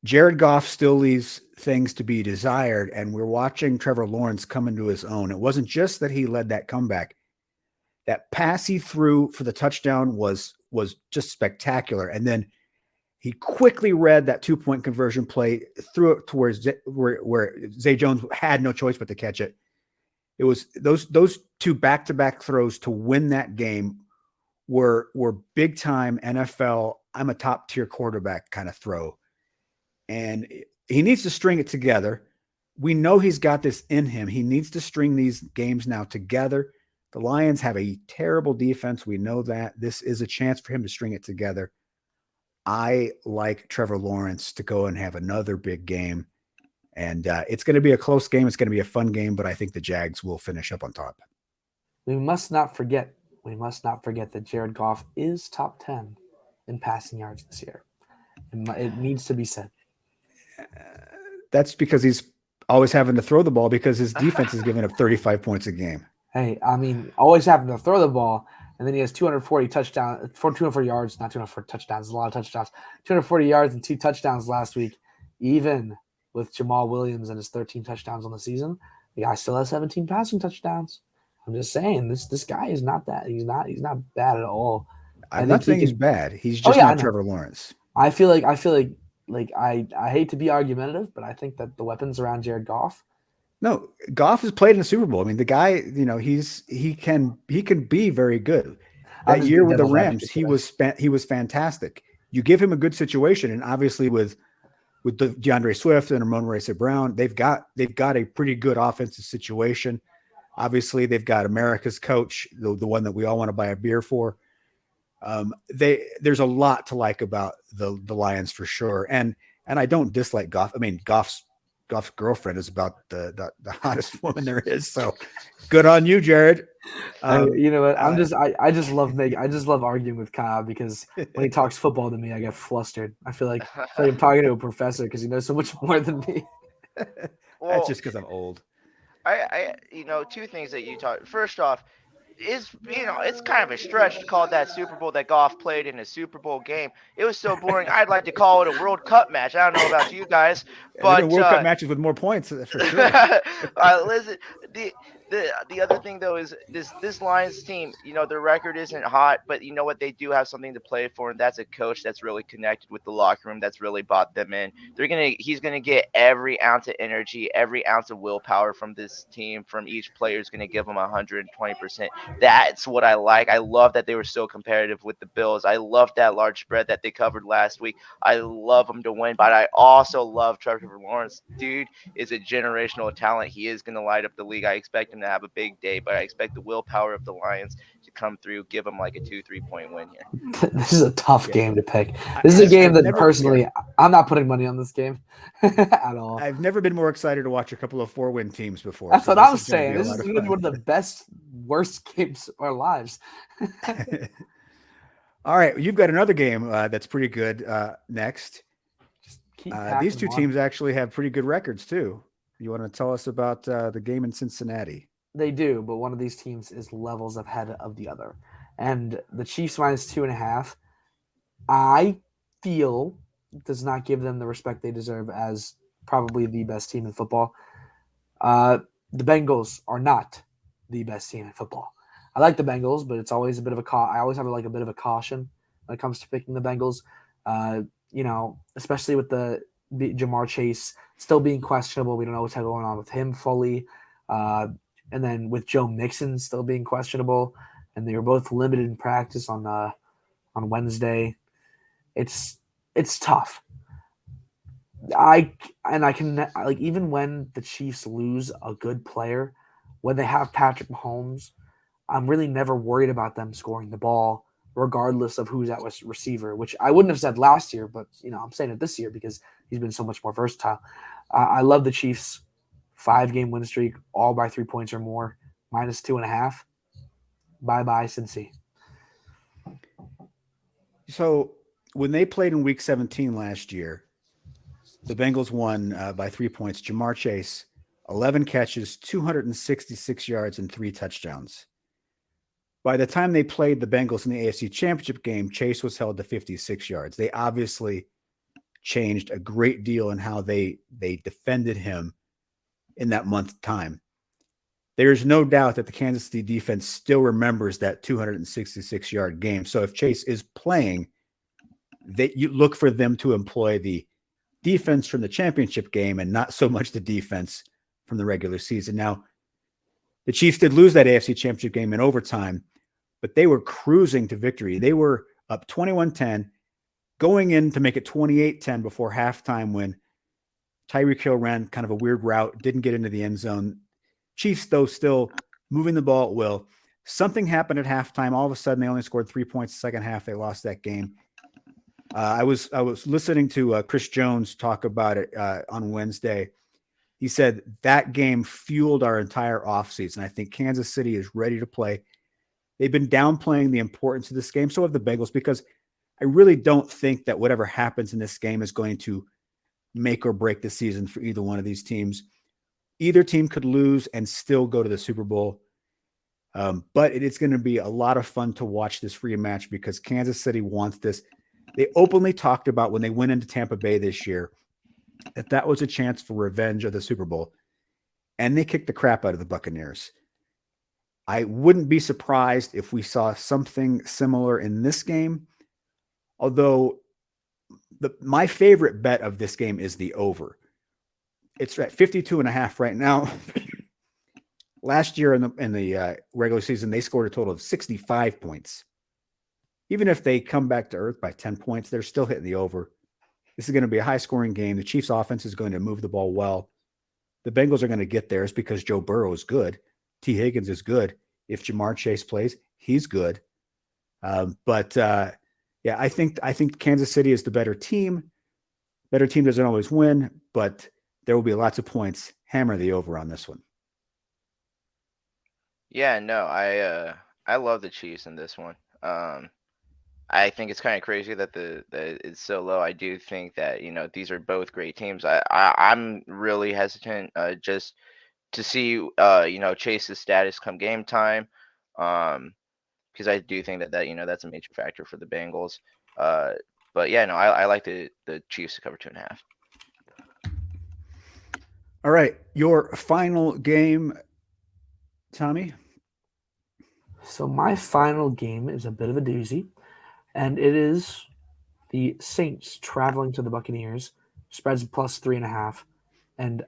Jared Goff still leaves things to be desired, and we're watching Trevor Lawrence come into his own. It wasn't just that he led that comeback. That pass he threw for the touchdown was just spectacular. And then he quickly read that 2-point conversion play, threw it towards where Zay Jones had no choice but to catch it. It was those two back-to-back throws to win that game were big-time NFL, I'm a top-tier quarterback kind of throw. And he needs to string it together. We know he's got this in him. He needs to string these games now together. The Lions have a terrible defense. We know that. This is a chance for him to string it together. I like Trevor Lawrence to go and have another big game And it's going to be a close game. It's going to be a fun game, but I think the Jags will finish up on top. We must not forget that Jared Goff is top 10 in passing yards this year. It needs to be said. That's because he's always having to throw the ball because his defense is giving up 35 points a game. Hey, I mean, always having to throw the ball, and then he has 240 yards, not 240 touchdowns, a lot of touchdowns, 240 yards and 2 touchdowns last week, even with Jamal Williams and his 13 touchdowns on the season. The guy still has 17 passing touchdowns. I'm just saying, this guy is not that. He's not bad at all. I'm not saying he's bad. He's just not Trevor Lawrence. I feel like I hate to be argumentative, but I think that the weapons around Jared Goff. No, Goff has played in the Super Bowl. I mean, the guy, he can be very good. That year with the Rams, he was fantastic. You give him a good situation, and obviously with the DeAndre Swift and Ramon St. Brown, they've got a pretty good offensive situation. Obviously, they've got America's coach, the one that we all want to buy a beer for. There's a lot to like about the Lions for sure, and I don't dislike Goff. I mean, Goff's girlfriend is about the hottest woman there is. So good on you, Jared. You know what? I just love arguing with Kyle because when he talks football to me, I get flustered. I feel like I'm talking to a professor because he knows so much more than me. Well, that's just because I'm old. I two things that you talked. First off, it's kind of a stretch to call that Super Bowl that Goff played in a Super Bowl game. It was so boring. I'd like to call it a World Cup match. I don't know about you guys, but World Cup matches with more points for sure. Listen, the other thing though is this Lions team. Their record isn't hot, but you know what? They do have something to play for, and that's a coach that's really connected with the locker room. That's really bought them in. He's gonna get every ounce of energy, every ounce of willpower from this team. From each player is gonna give them 120%. That's what I like. I love that they were so competitive with the Bills. I love that large spread that they covered last week. I love them to win, but I also love Trevor Lawrence. Dude is a generational talent. He is gonna light up the league. I expect him to have a big day, but I expect the willpower of the Lions to come through, give them like a 2-3 point win here. This is a tough game to pick. This is a game that personally, I'm not putting money on this game at all. I've never been more excited to watch a couple of 4-win teams before. That's what I'm saying. This is going to be one of the worst games of our lives. All right. You've got another game that's pretty good next. These two teams actually have pretty good records too. You want to tell us about the game in Cincinnati? They do, but one of these teams is levels ahead of the other. And the Chiefs -2.5, I feel, does not give them the respect they deserve as probably the best team in football. The Bengals are not the best team in football. I like the Bengals, but it's always a bit of I always have a bit of a caution when it comes to picking the Bengals. Especially with the Jamar Chase still being questionable. We don't know what's going on with him fully. And then with Joe Mixon still being questionable, and they were both limited in practice on Wednesday. It's tough. Even when the Chiefs lose a good player, when they have Patrick Mahomes, I'm really never worried about them scoring the ball, regardless of who's at receiver, which I wouldn't have said last year, but I'm saying it this year because he's been so much more versatile. I love the Chiefs' 5-game win streak, all by 3 points or more, -2.5. Bye-bye, Cincy. So when they played in Week 17 last year, the Bengals won by 3 points. Jamar Chase, 11 catches, 266 yards, and 3 touchdowns. By the time they played the Bengals in the AFC Championship game, Chase was held to 56 yards. They obviously changed a great deal in how they defended him in that month's time. There's no doubt that the Kansas City defense still remembers that 266-yard game. So if Chase is playing, you look for them to employ the defense from the championship game and not so much the defense from the regular season. Now, the Chiefs did lose that AFC Championship game in overtime, but they were cruising to victory. They were up 21-10, going in to make it 28-10 before halftime when Tyreek Hill ran kind of a weird route, didn't get into the end zone. Chiefs, though, still moving the ball at will. Something happened at halftime. All of a sudden, they only scored 3 points the second half. They lost that game. I was listening to Chris Jones talk about it on Wednesday. He said that game fueled our entire offseason. I think Kansas City is ready to play. They've been downplaying the importance of this game. So have the Bengals, because I really don't think that whatever happens in this game is going to make or break the season for either one of these teams. Either team could lose and still go to the Super Bowl. But it's going to be a lot of fun to watch this rematch because Kansas City wants this. They openly talked about when they went into Tampa Bay this year that was a chance for revenge of the Super Bowl. And they kicked the crap out of the Buccaneers. I wouldn't be surprised if we saw something similar in this game. Although my favorite bet of this game is the over. It's at 52.5 right now. Last year in the regular season, they scored a total of 65 points. Even if they come back to earth by 10 points, they're still hitting the over. This is going to be a high-scoring game. The Chiefs' offense is going to move the ball well. The Bengals are going to get theirs because Joe Burrow is good. T. Higgins is good. If Jamar Chase plays, he's good. Yeah, I think Kansas City is the better team. Better team doesn't always win, but there will be lots of points. Hammer the over on this one. Yeah, no, I love the Chiefs in this one. I think it's kind of crazy that that it's so low. I do think that these are both great teams. I'm really hesitant just to see Chase's status come game time, because I do think that that's a major factor for the Bengals. But yeah, no, I like the Chiefs to cover 2.5. All right, your final game, Tommy. So my final game is a bit of a doozy, and it is the Saints traveling to the Buccaneers. Spreads plus 3.5, and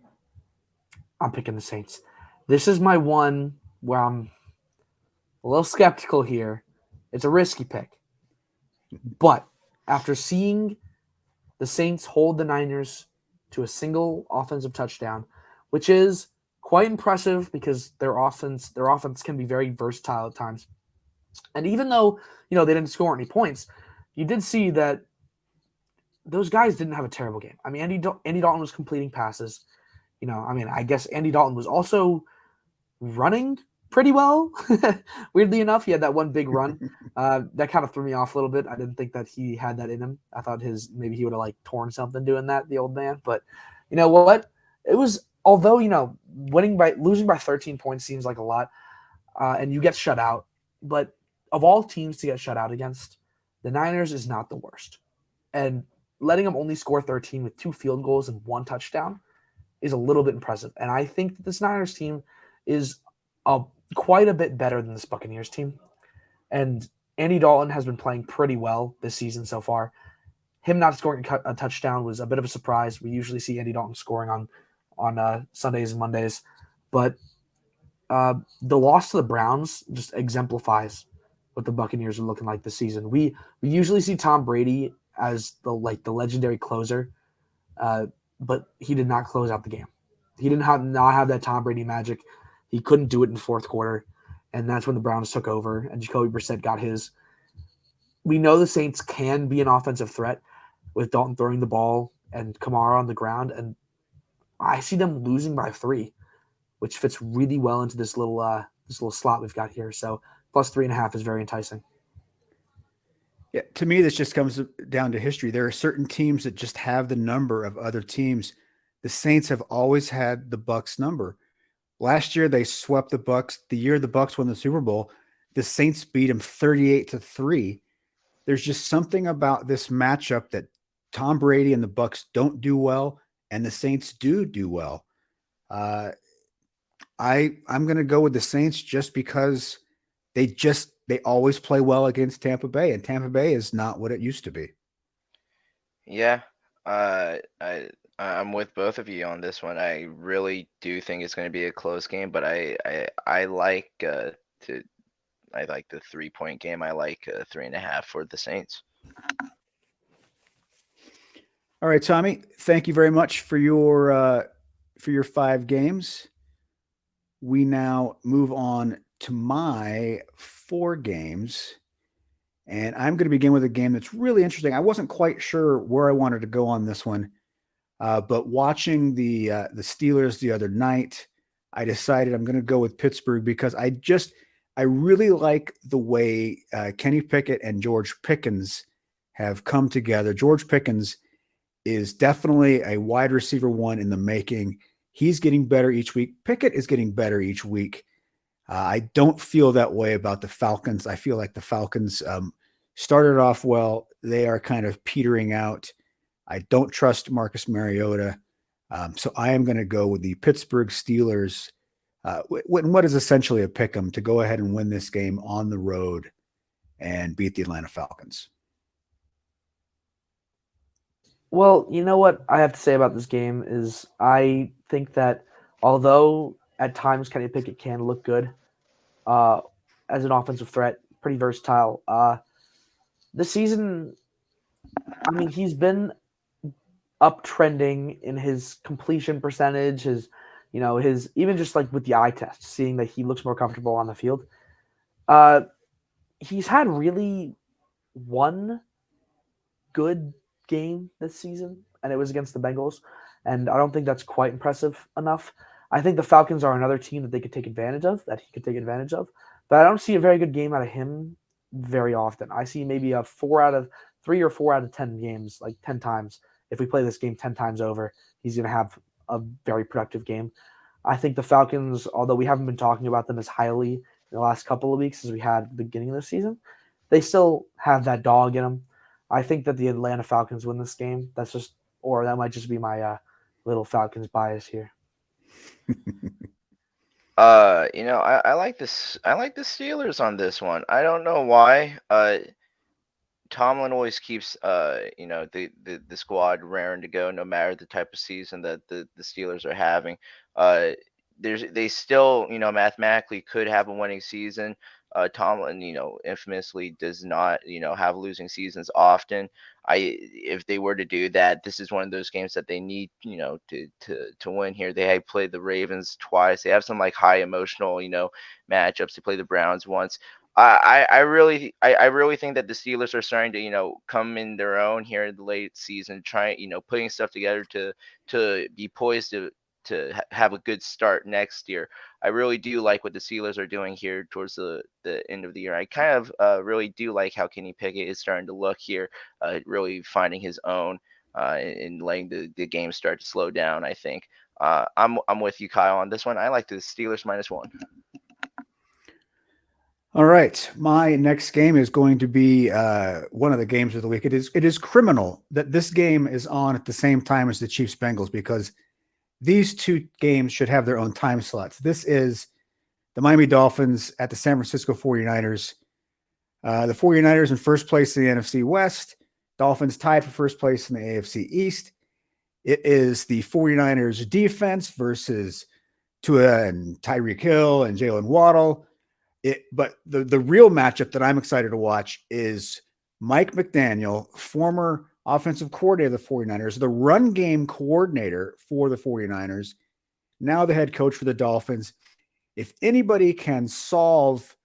I'm picking the Saints. This is my one where I'm a little skeptical here. It's a risky pick, but after seeing the Saints hold the Niners to a single offensive touchdown, which is quite impressive because their offense can be very versatile at times. And even though, they didn't score any points, you did see that those guys didn't have a terrible game. I mean, Andy Dalton was completing passes. I guess Andy Dalton was also running pretty well. Weirdly enough, he had that one big run. That kind of threw me off a little bit. I didn't think that he had that in him. I thought maybe he would have torn something doing that, the old man. But you know what? It was, although, losing by 13 points seems like a lot, and you get shut out. But of all teams to get shut out against, the Niners is not the worst. And letting them only score 13 with 2 field goals and 1 touchdown is a little bit impressive. And I think that this Niners team is quite a bit better than this Buccaneers team. And Andy Dalton has been playing pretty well this season so far. Him not scoring a touchdown was a bit of a surprise. We usually see Andy Dalton scoring on Sundays and Mondays. But the loss to the Browns just exemplifies what the Buccaneers are looking like this season. We usually see Tom Brady as the legendary closer, but he did not close out the game. He did not have that Tom Brady magic. He couldn't do it in the fourth quarter, and that's when the Browns took over and Jacoby Brissett got his. We know the Saints can be an offensive threat with Dalton throwing the ball and Kamara on the ground, and I see them losing by 3, which fits really well into this little slot we've got here. So plus 3.5 is very enticing. Yeah, to me, this just comes down to history. There are certain teams that just have the number of other teams. The Saints have always had the Bucs number. Last year, they swept the Bucs. The year the Bucs won the Super Bowl, the Saints beat them 38-3. There's just something about this matchup that Tom Brady and the Bucs don't do well, and the Saints do well. I'm going to go with the Saints just because they always play well against Tampa Bay, and Tampa Bay is not what it used to be. Yeah, I'm with both of you on this one. I really do think it's going to be a close game, but I like the 3-point game. I like 3.5 for the Saints. All right, Tommy, thank you very much for your 5 games. We now move on to my 4 games, and I'm going to begin with a game that's really interesting. I wasn't quite sure where I wanted to go on this one. But watching the Steelers the other night, I decided I'm going to go with Pittsburgh because I really like the way Kenny Pickett and George Pickens have come together. George Pickens is definitely a wide receiver one in the making. He's getting better each week. Pickett is getting better each week. I don't feel that way about the Falcons. I feel like the Falcons started off well. They are kind of petering out. I don't trust Marcus Mariota. So I am going to go with the Pittsburgh Steelers, what is essentially a pick 'em to go ahead and win this game on the road and beat the Atlanta Falcons. Well, you know what I have to say about this game is I think that although at times Kenny Pickett can look good as an offensive threat, pretty versatile, this season, I mean, he's been uptrending in his completion percentage, his even just like with the eye test, seeing that he looks more comfortable on the field. He's had really one good game this season, and it was against the Bengals. And I don't think that's quite impressive enough. I think the Falcons are another team that they could take advantage of, that he could take advantage of. But I don't see a very good game out of him very often. I see maybe a 4 out of 3 or 4 out of 10 games, like 10 times. If we play this game 10 times over, he's going to have a very productive game. I think the Falcons, although we haven't been talking about them as highly in the last couple of weeks as we had at the beginning of the season, they still have that dog in them. I think that the Atlanta Falcons win this game. Or that might just be my little Falcons bias here. I like this. I like the Steelers on this one. I don't know why. Tomlin always keeps the squad raring to go, no matter the type of season that the Steelers are having. They still mathematically could have a winning season. Tomlin infamously does not have losing seasons often. If they were to do that, this is one of those games that they need to win here. They have played the Ravens twice. They have some like high emotional matchups. They play the Browns once. I really think that the Steelers are starting to come in their own here in the late season, trying putting stuff together to be poised to have a good start next year. I really do like what the Steelers are doing here towards the end of the year. I kind of really do like how Kenny Pickett is starting to look here, really finding his own and letting the game start to slow down. I think I'm with you, Kyle, on this one. I like the Steelers -1. All right, my next game is going to be one of the games of the week. It is criminal that this game is on at the same time as the Chiefs Bengals because these two games should have their own time slots. This is the Miami Dolphins at the San Francisco 49ers. The 49ers in first place in the NFC West. Dolphins tied for first place in the AFC East. It is the 49ers defense versus Tua and Tyreek Hill and Jalen Waddle. But the real matchup that I'm excited to watch is Mike McDaniel, former offensive coordinator of the 49ers, the run game coordinator for the 49ers, now the head coach for the Dolphins. If anybody can solve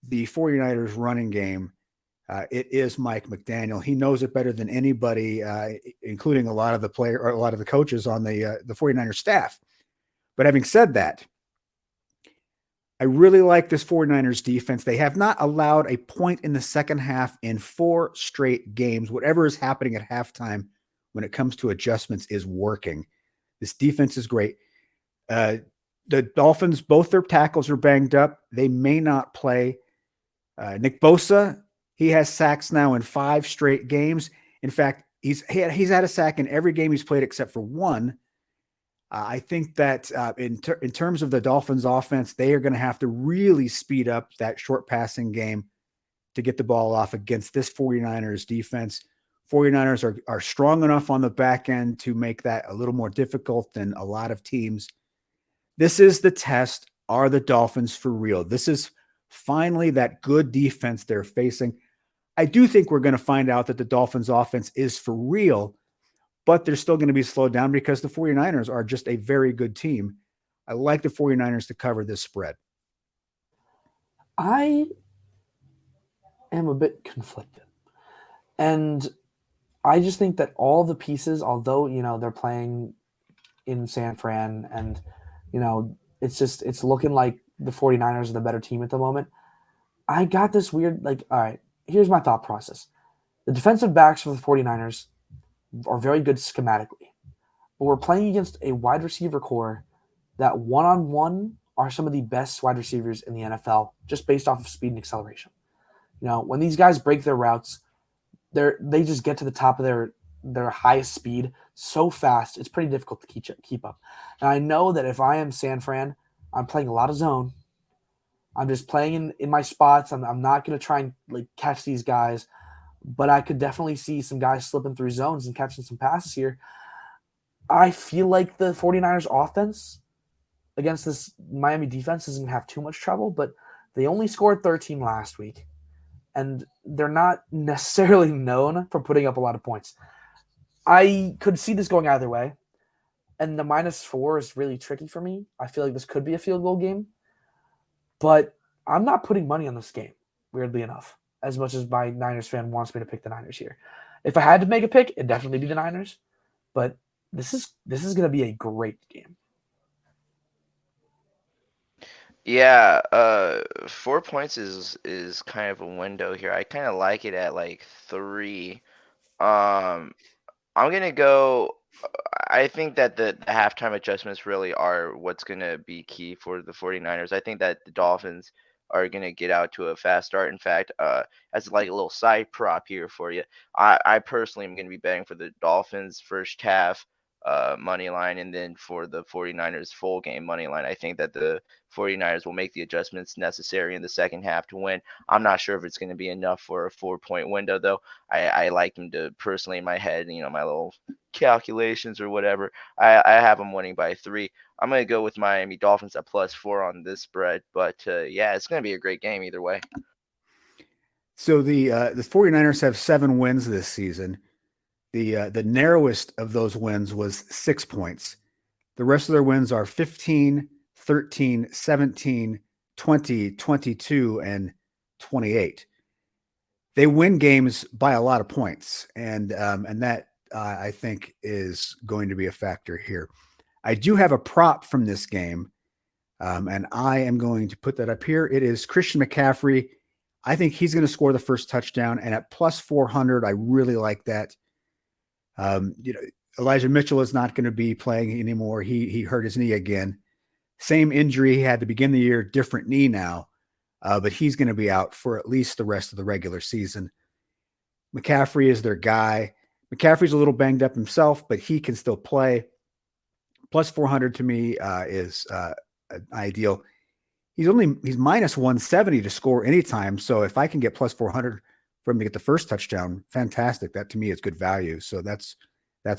the 49ers running game, it is Mike McDaniel. He knows it better than anybody, including a lot of the coaches on the 49ers staff. But having said that, I really like this 49ers defense. They have not allowed a point in the second half in 4 straight games. Whatever is happening at halftime when it comes to adjustments is working. This defense is great. The Dolphins, both their tackles are banged up. They may not play. Nick Bosa, he has sacks now in 5 straight games. In fact, he's had a sack in every game he's played except for one. I think that in terms of the Dolphins offense, they are going to have to really speed up that short passing game to get the ball off against this 49ers defense. 49ers are strong enough on the back end to make that a little more difficult than a lot of teams. This is the test. Are the Dolphins for real? This is finally that good defense they're facing. I do think we're going to find out that the Dolphins offense is for real, but they're still going to be slowed down because the 49ers are just a very good team. I like the 49ers to cover this spread. I am a bit conflicted. And I just think that all the pieces, although, they're playing in San Fran and, it's looking like the 49ers are the better team at the moment. I got this weird, all right, here's my thought process. The defensive backs for the 49ers are very good schematically, but we're playing against a wide receiver core that one-on-one are some of the best wide receivers in the NFL just based off of speed and acceleration. When these guys break their routes, they just get to the top of their highest speed so fast, it's pretty difficult to keep up. And I know that if I am San Fran, I'm playing a lot of zone. I'm just playing in my spots. I'm not going to try and catch these guys, but I could definitely see some guys slipping through zones and catching some passes here. I feel like the 49ers offense against this Miami defense isn't going to have too much trouble, but they only scored 13 last week, and they're not necessarily known for putting up a lot of points. I could see this going either way, and the -4 is really tricky for me. I feel like this could be a field goal game, but I'm not putting money on this game, weirdly enough, as much as my Niners fan wants me to pick the Niners here. If I had to make a pick, it'd definitely be the Niners, but this is going to be a great game. Yeah, 4 points is kind of a window here. I kind of like it at like 3. I'm gonna go. I think that the halftime adjustments really are what's gonna be key for the 49ers. I think that the Dolphins are gonna get out to a fast start. In fact, as like a little side prop here for you, I personally am gonna be betting for the Dolphins first half money line, and then for the 49ers full game money line. I think that the 49ers will make the adjustments necessary in the second half to win. I'm not sure if it's going to be enough for a 4-point window, though. I like them to personally in my head, my little calculations or whatever. I have them winning by 3. I'm going to go with Miami Dolphins at +4 on this spread. But yeah, it's going to be a great game either way. So the 49ers have 7 wins this season. The narrowest of those wins was 6 points. The rest of their wins are 15, 13, 17, 20, 22, and 28. They win games by a lot of points, and that I think is going to be a factor here. I do have a prop from this game, and I am going to put that up here. It is Christian McCaffrey. I think he's going to score the first touchdown, and at +400, I really like that. Elijah Mitchell is not going to be playing anymore. He hurt his knee again. Same injury he had to begin the year, different knee now, but he's going to be out for at least the rest of the regular season. McCaffrey is their guy. McCaffrey's a little banged up himself, but he can still play. +400 to me is ideal. He's -170 to score anytime. So if I can get +400 for him to get the first touchdown, fantastic. That to me is good value. So that's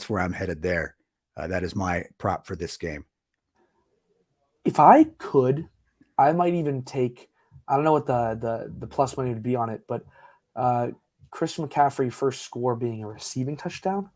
where I'm headed there. That is my prop for this game. If I could, I might even take, I don't know what the plus money would be on it, but Christian McCaffrey first score being a receiving touchdown.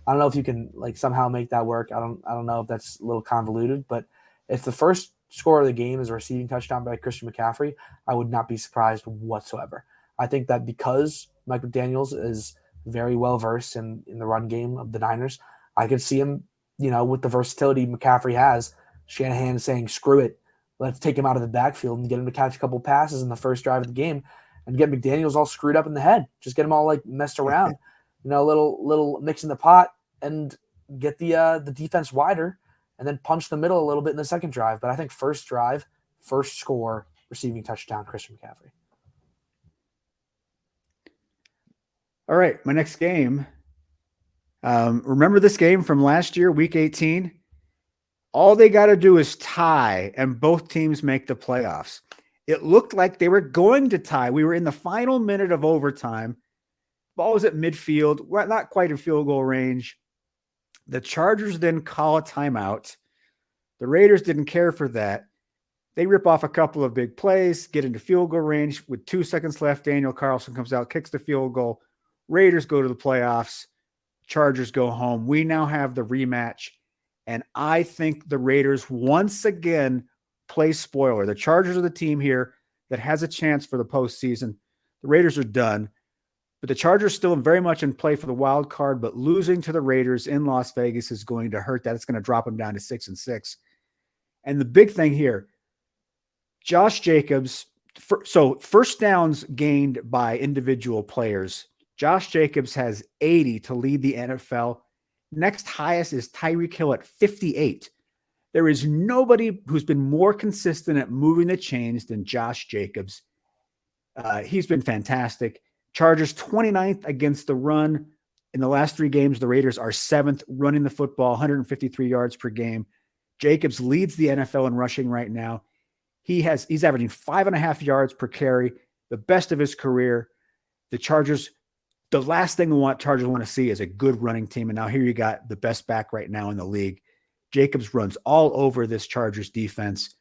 I don't know if you can somehow make that work. I don't know if that's a little convoluted, but if the first score of the game is a receiving touchdown by Christian McCaffrey, I would not be surprised whatsoever. I think that because Mike McDaniels is very well versed in the run game of the Niners, I could see him, with the versatility McCaffrey has, Shanahan saying, screw it, let's take him out of the backfield and get him to catch a couple passes in the first drive of the game and get McDaniels all screwed up in the head. Just get him all messed around, a little mix in the pot and get the defense wider and then punch the middle a little bit in the second drive. But I think first drive, first score, receiving touchdown, Christian McCaffrey. All right, my next game. Remember this game from last year, Week 18? All they got to do is tie, and both teams make the playoffs. It looked like they were going to tie. We were in the final minute of overtime. Ball was at midfield. We're not quite in field goal range. The Chargers then call a timeout. The Raiders didn't care for that. They rip off a couple of big plays, get into field goal range. With 2 seconds left, Daniel Carlson comes out, kicks the field goal. Raiders go to the playoffs. Chargers go home. We now have the rematch. And I think the Raiders once again play spoiler. The Chargers are the team here that has a chance for the postseason. The Raiders are done. But the Chargers still very much in play for the wild card, but losing to the Raiders in Las Vegas is going to hurt that. It's going to drop them down to 6-6. And the big thing here, Josh Jacobs, so first downs gained by individual players. Josh Jacobs has 80 to lead the NFL. Next highest is Tyreek Hill at 58. There is nobody who's been more consistent at moving the chains than Josh Jacobs. He's been fantastic. Chargers 29th against the run. In the last 3 games, the Raiders are 7th running the football, 153 yards per game. Jacobs leads the NFL in rushing right now. He's averaging 5.5 yards per carry, the best of his career. The Chargers, the last thing Chargers want to see is a good running team. And now here you got the best back right now in the league. Jacobs runs all over this Chargers defense.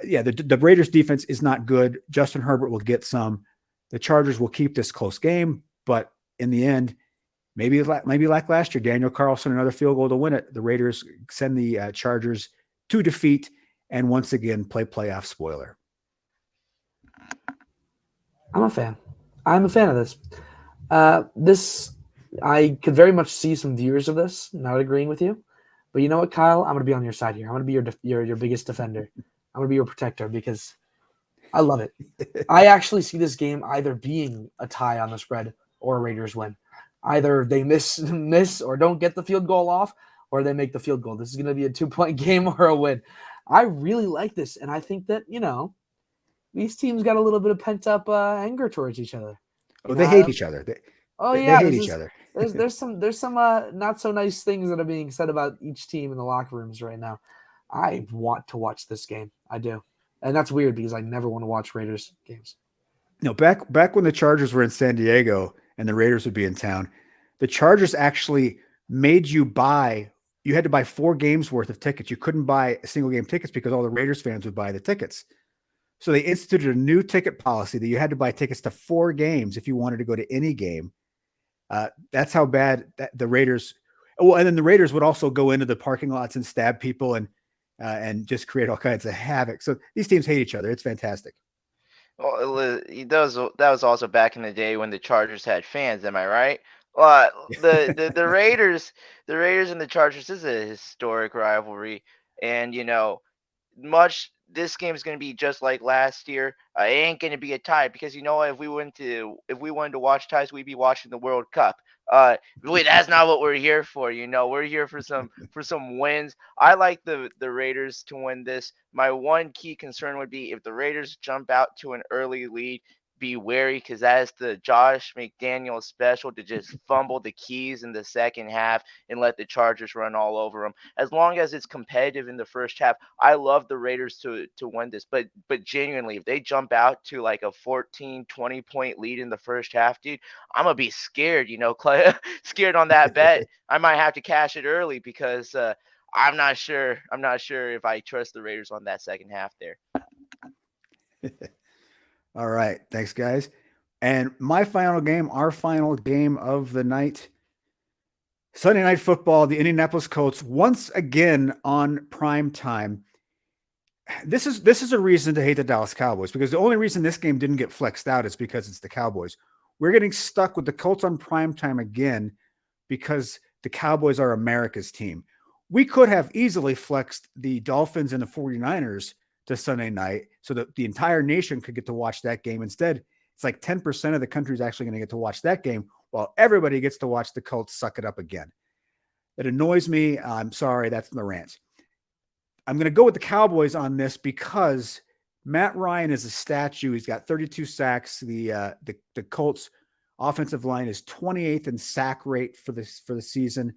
The Raiders defense is not good. Justin Herbert will get some. The Chargers will keep this close game, but in the end, maybe like last year, Daniel Carlson, another field goal to win it. The Raiders send the Chargers to defeat and once again play playoff spoiler. I'm a fan. I'm a fan of this. I could very much see some viewers of this not agreeing with you. But you know what, Kyle? I'm going to be on your side here. I'm going to be your biggest defender. I'm going to be your protector because I love it. I actually see this game either being a tie on the spread or a Raiders win. Either they miss or don't get the field goal off, or they make the field goal. This is going to be a 2-point game or a win. I really like this, and I think that, these teams got a little bit of pent-up anger towards each other. They hate each other. They hate each other. There's some not so nice things that are being said about each team in the locker rooms right now. I want to watch this game. I do. And that's weird because I never want to watch Raiders games. No, back when the Chargers were in San Diego and the Raiders would be in town, the Chargers actually made you had to buy 4 games worth of tickets. You couldn't buy a single game tickets because all the Raiders fans would buy the tickets. So they instituted a new ticket policy that you had to buy tickets to 4 games if you wanted to go to any game. That's how bad the Raiders. Well, and then the Raiders would also go into the parking lots and stab people and just create all kinds of havoc. So these teams hate each other. It's fantastic. Well, that was also back in the day when the Chargers had fans. Am I right? The Raiders and the Chargers is a historic rivalry, and this game is going to be just like last year. It ain't going to be a tie because if we wanted to watch ties, we'd be watching the World Cup. Really, that's not what we're here for. We're here for some wins. I like the Raiders to win this. My one key concern would be if the Raiders jump out to an early lead, be wary because that is the Josh McDaniels special to just fumble the keys in the second half and let the Chargers run all over them. As long as it's competitive in the first half, I love the Raiders to win this. But genuinely, if they jump out to like a 14, 20-point lead in the first half, dude, I'm going to be scared, scared on that bet. I might have to cash it early because I'm not sure if I trust the Raiders on that second half there. All right. Thanks, guys. And our final game of the night, Sunday Night Football, the Indianapolis Colts, once again on prime time. This is a reason to hate the Dallas Cowboys because the only reason this game didn't get flexed out is because it's the Cowboys. We're getting stuck with the Colts on prime time again because the Cowboys are America's team. We could have easily flexed the Dolphins and the 49ers to Sunday night so that the entire nation could get to watch that game. Instead, it's like 10% of the country is actually going to get to watch that game while everybody gets to watch the Colts suck it up again. It annoys me. I'm sorry. That's the rant. I'm going to go with the Cowboys on this because Matt Ryan is a statue. He's got 32 sacks. The Colts offensive line is 28th in sack rate for the season.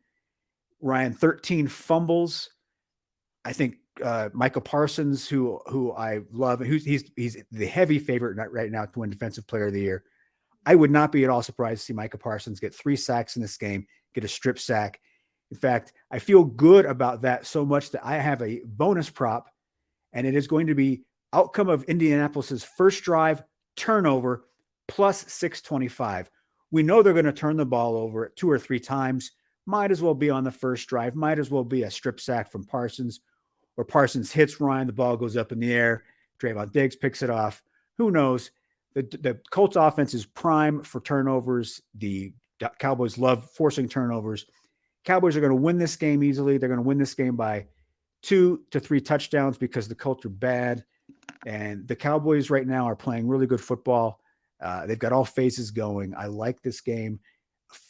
Ryan, 13 fumbles. I think Micah Parsons, who I love, he's the heavy favorite right now to win Defensive Player of the Year. I would not be at all surprised to see Micah Parsons get 3 sacks in this game, get a strip sack. In fact, I feel good about that so much that I have a bonus prop, and it is going to be outcome of Indianapolis's first drive turnover plus 625. We know they're going to turn the ball over 2 or 3 times. Might as well be on the first drive. Might as well be a strip sack from Parsons, or Parsons hits Ryan, the ball goes up in the air. Trayvon Diggs picks it off. Who knows? the Colts offense is prime for turnovers. The Cowboys love forcing turnovers. Cowboys are going to win this game easily. They're going to win this game by 2 to 3 touchdowns because the Colts are bad. And the Cowboys right now are playing really good football. They've got all phases going. I like this game.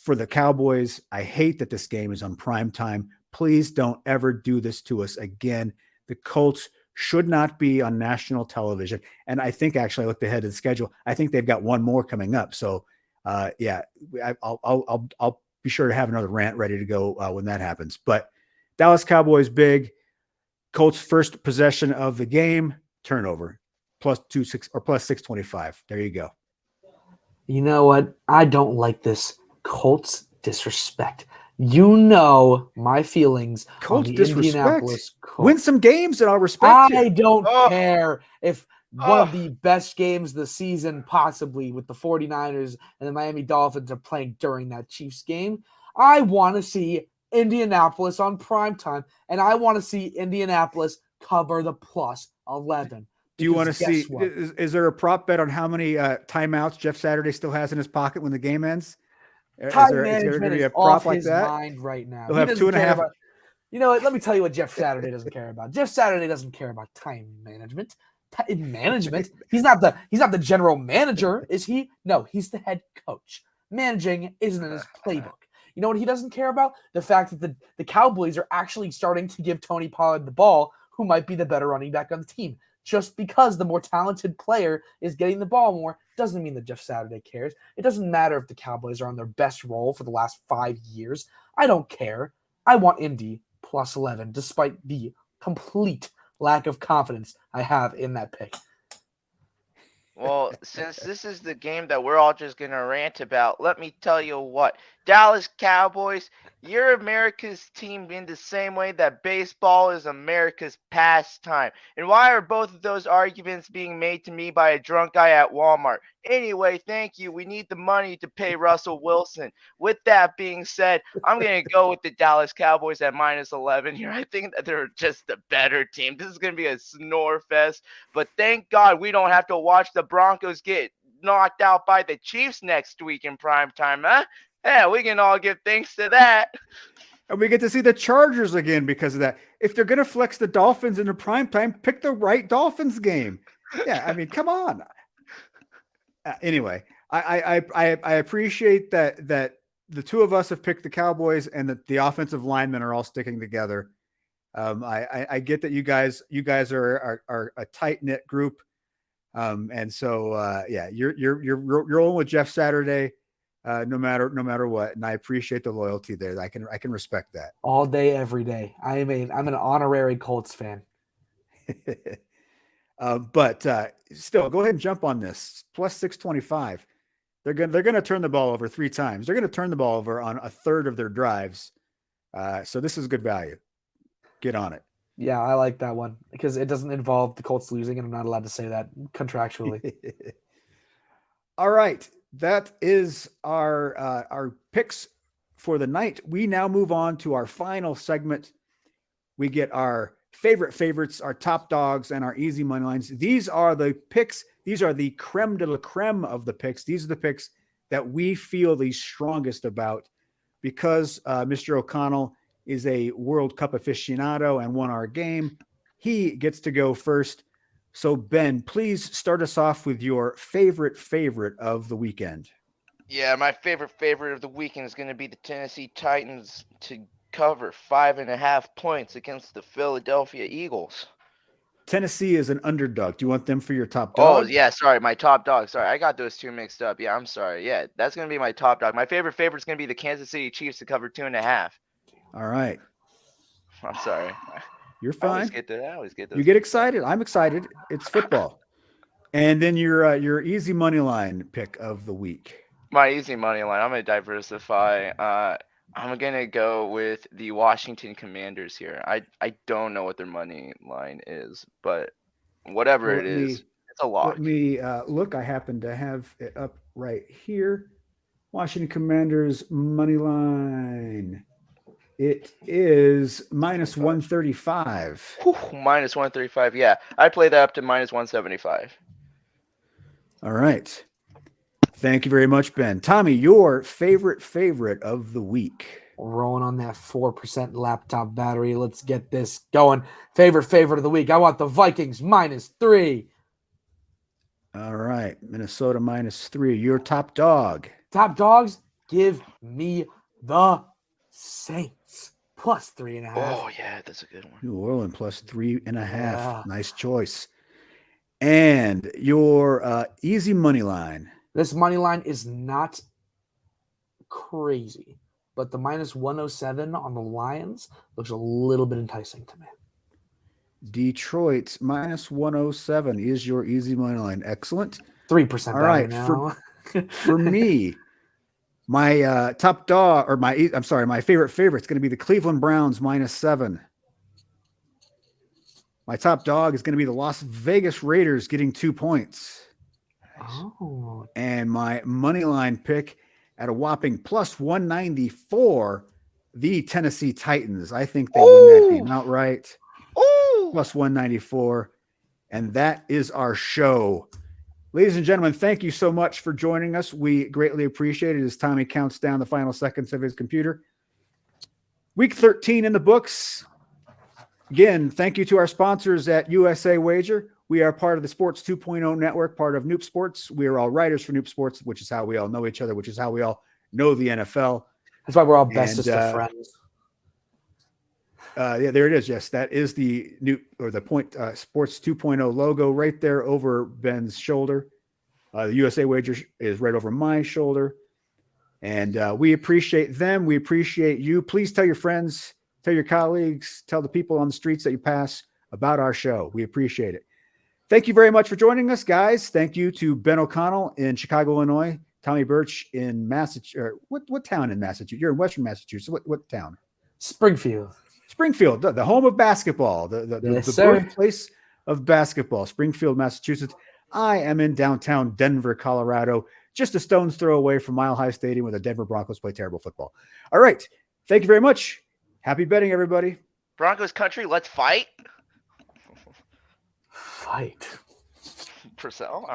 For the Cowboys, I hate that this game is on prime time. Please don't ever do this to us again. The Colts should not be on national television. And I think actually I looked ahead of the schedule. I think they've got one more coming up. So I'll be sure to have another rant ready to go when that happens. But Dallas Cowboys big. Colts first possession of the game, turnover, +2.6 or +625. There you go. You know what? I don't like this Colts disrespect. You know my feelings Colts on the disrespect. Indianapolis Colts. Win some games and I'll respect you. I don't care if one of the best games of the season, possibly with the 49ers and the Miami Dolphins, are playing during that Chiefs game. I want to see Indianapolis on primetime, and I want to see Indianapolis cover the +11. Do you want to see, is there a prop bet on how many timeouts Jeff Saturday still has in his pocket when the game ends? Time management is off his mind right now. He'll have 2.5. You know what? Let me tell you what Jeff Saturday doesn't care about. Jeff Saturday doesn't care about time management. He's not the general manager, is he? No, he's the head coach. Managing isn't in his playbook. You know what he doesn't care about? The fact that the Cowboys are actually starting to give Tony Pollard the ball, who might be the better running back on the team. Just because the more talented player is getting the ball more doesn't mean that Jeff Saturday cares. It doesn't matter if the Cowboys are on their best roll for the last 5 years. I don't care. I want Indy +11, despite the complete lack of confidence I have in that pick. Well, since this is the game that we're all just going to rant about, let me tell you what. Dallas Cowboys, you're America's team in the same way that baseball is America's pastime. And why are both of those arguments being made to me by a drunk guy at Walmart? Anyway, thank you. We need the money to pay Russell Wilson. With that being said, I'm going to go with the Dallas Cowboys at -11 here. I think that they're just the better team. This is going to be a snore fest. But thank God we don't have to watch the Broncos get knocked out by the Chiefs next week in primetime, huh? Yeah, we can all give thanks to that. And we get to see the Chargers again because of that. If they're going to flex the Dolphins into primetime, pick the right Dolphins game. Yeah, I mean, come on. Anyway, I appreciate that the two of us have picked the Cowboys and that the offensive linemen are all sticking together. I get that you guys are a tight knit group, and so yeah, you're rolling with Jeff Saturday, no matter what, and I appreciate the loyalty there. I can respect that all day, every day. I'm an honorary Colts fan. But still, go ahead and jump on this +625. They're gonna turn the ball over 3 times. They're gonna turn the ball over on a third of their drives. So this is good value. Get on it. Yeah, I like that one because it doesn't involve the Colts losing, and I'm not allowed to say that contractually. All right, that is our picks for the night. We now move on to our final segment. We get our favorites, our top dogs, and our easy money lines. These are the picks. These are the creme de la creme of the picks. These are the picks that we feel the strongest about because Mr. O'Connell is a World Cup aficionado and won our game. He gets to go first. So Ben, please start us off with your favorite of the weekend. Yeah, my favorite of the weekend is going to be the Tennessee Titans to cover 5.5 points against the Philadelphia Eagles. Tennessee is an underdog. Do you want them for your top dog? Oh, yeah, sorry, my top dog. Sorry, I got those two mixed up. Yeah, I'm sorry. Yeah, that's going to be my top dog. My favorite is going to be the Kansas City Chiefs to cover 2.5. All right. I'm sorry. You're fine. I always get those. You get excited. I'm excited. It's football. And then your easy money line pick of the week. My easy money line. I'm going to diversify. I'm going to go with the Washington Commanders here. I don't know what their money line is, but whatever it is, it's a lock. Let me look. I happen to have it up right here. Washington Commanders money line. It is -135. -135. Yeah, I play that up to -175. All right. Thank you very much, Ben. Tommy, your favorite of the week. Rolling on that 4% laptop battery. Let's get this going. Favorite of the week. I want the Vikings -3. All right. Minnesota -3. Your top dog. Top dogs, give me the Saints +3.5. Oh yeah, that's a good one. New Orleans +3.5. Yeah. Nice choice. And your easy money line. This money line is not crazy, but the -107 on the Lions looks a little bit enticing to me. Detroit -107 is your easy money line. Excellent. 3% All better right. now. For me, my top dog, or my favorite is going to be the Cleveland Browns -7. My top dog is going to be the Las Vegas Raiders getting 2 points. Oh, And my money line pick at a whopping +194, the Tennessee Titans. I think they win that game outright. Ooh. +194. And that is our show. Ladies and gentlemen, thank you so much for joining us. We greatly appreciate it as Tommy counts down the final seconds of his computer. Week 13 in the books. Again, thank you to our sponsors at USA Wager. We are part of the Sports 2.0 network, part of Noop Sports. We are all writers for Noop Sports, which is how we all know each other, which is how we all know the NFL. that's why we're all bestest of friends. Yeah, there it is. Yes, that is the new or the point Sports 2.0 logo right there over Ben's shoulder. The USA Wager is right over my shoulder. And we appreciate them. We appreciate you. Please tell your friends, tell your colleagues, tell the people on the streets that you pass about our show. We appreciate it. Thank you very much for joining us, guys. Thank you to Ben O'Connell in Chicago, Illinois, Tommy Birch in Massachusetts. What town in Massachusetts? You're in Western Massachusetts. What town? Springfield, the home of basketball, the birthplace of basketball, Springfield, Massachusetts. I am in downtown Denver, Colorado, just a stone's throw away from Mile High Stadium where the Denver Broncos play terrible football. All right. Thank you very much. Happy betting, everybody. Broncos country, let's fight. fight. Purcell.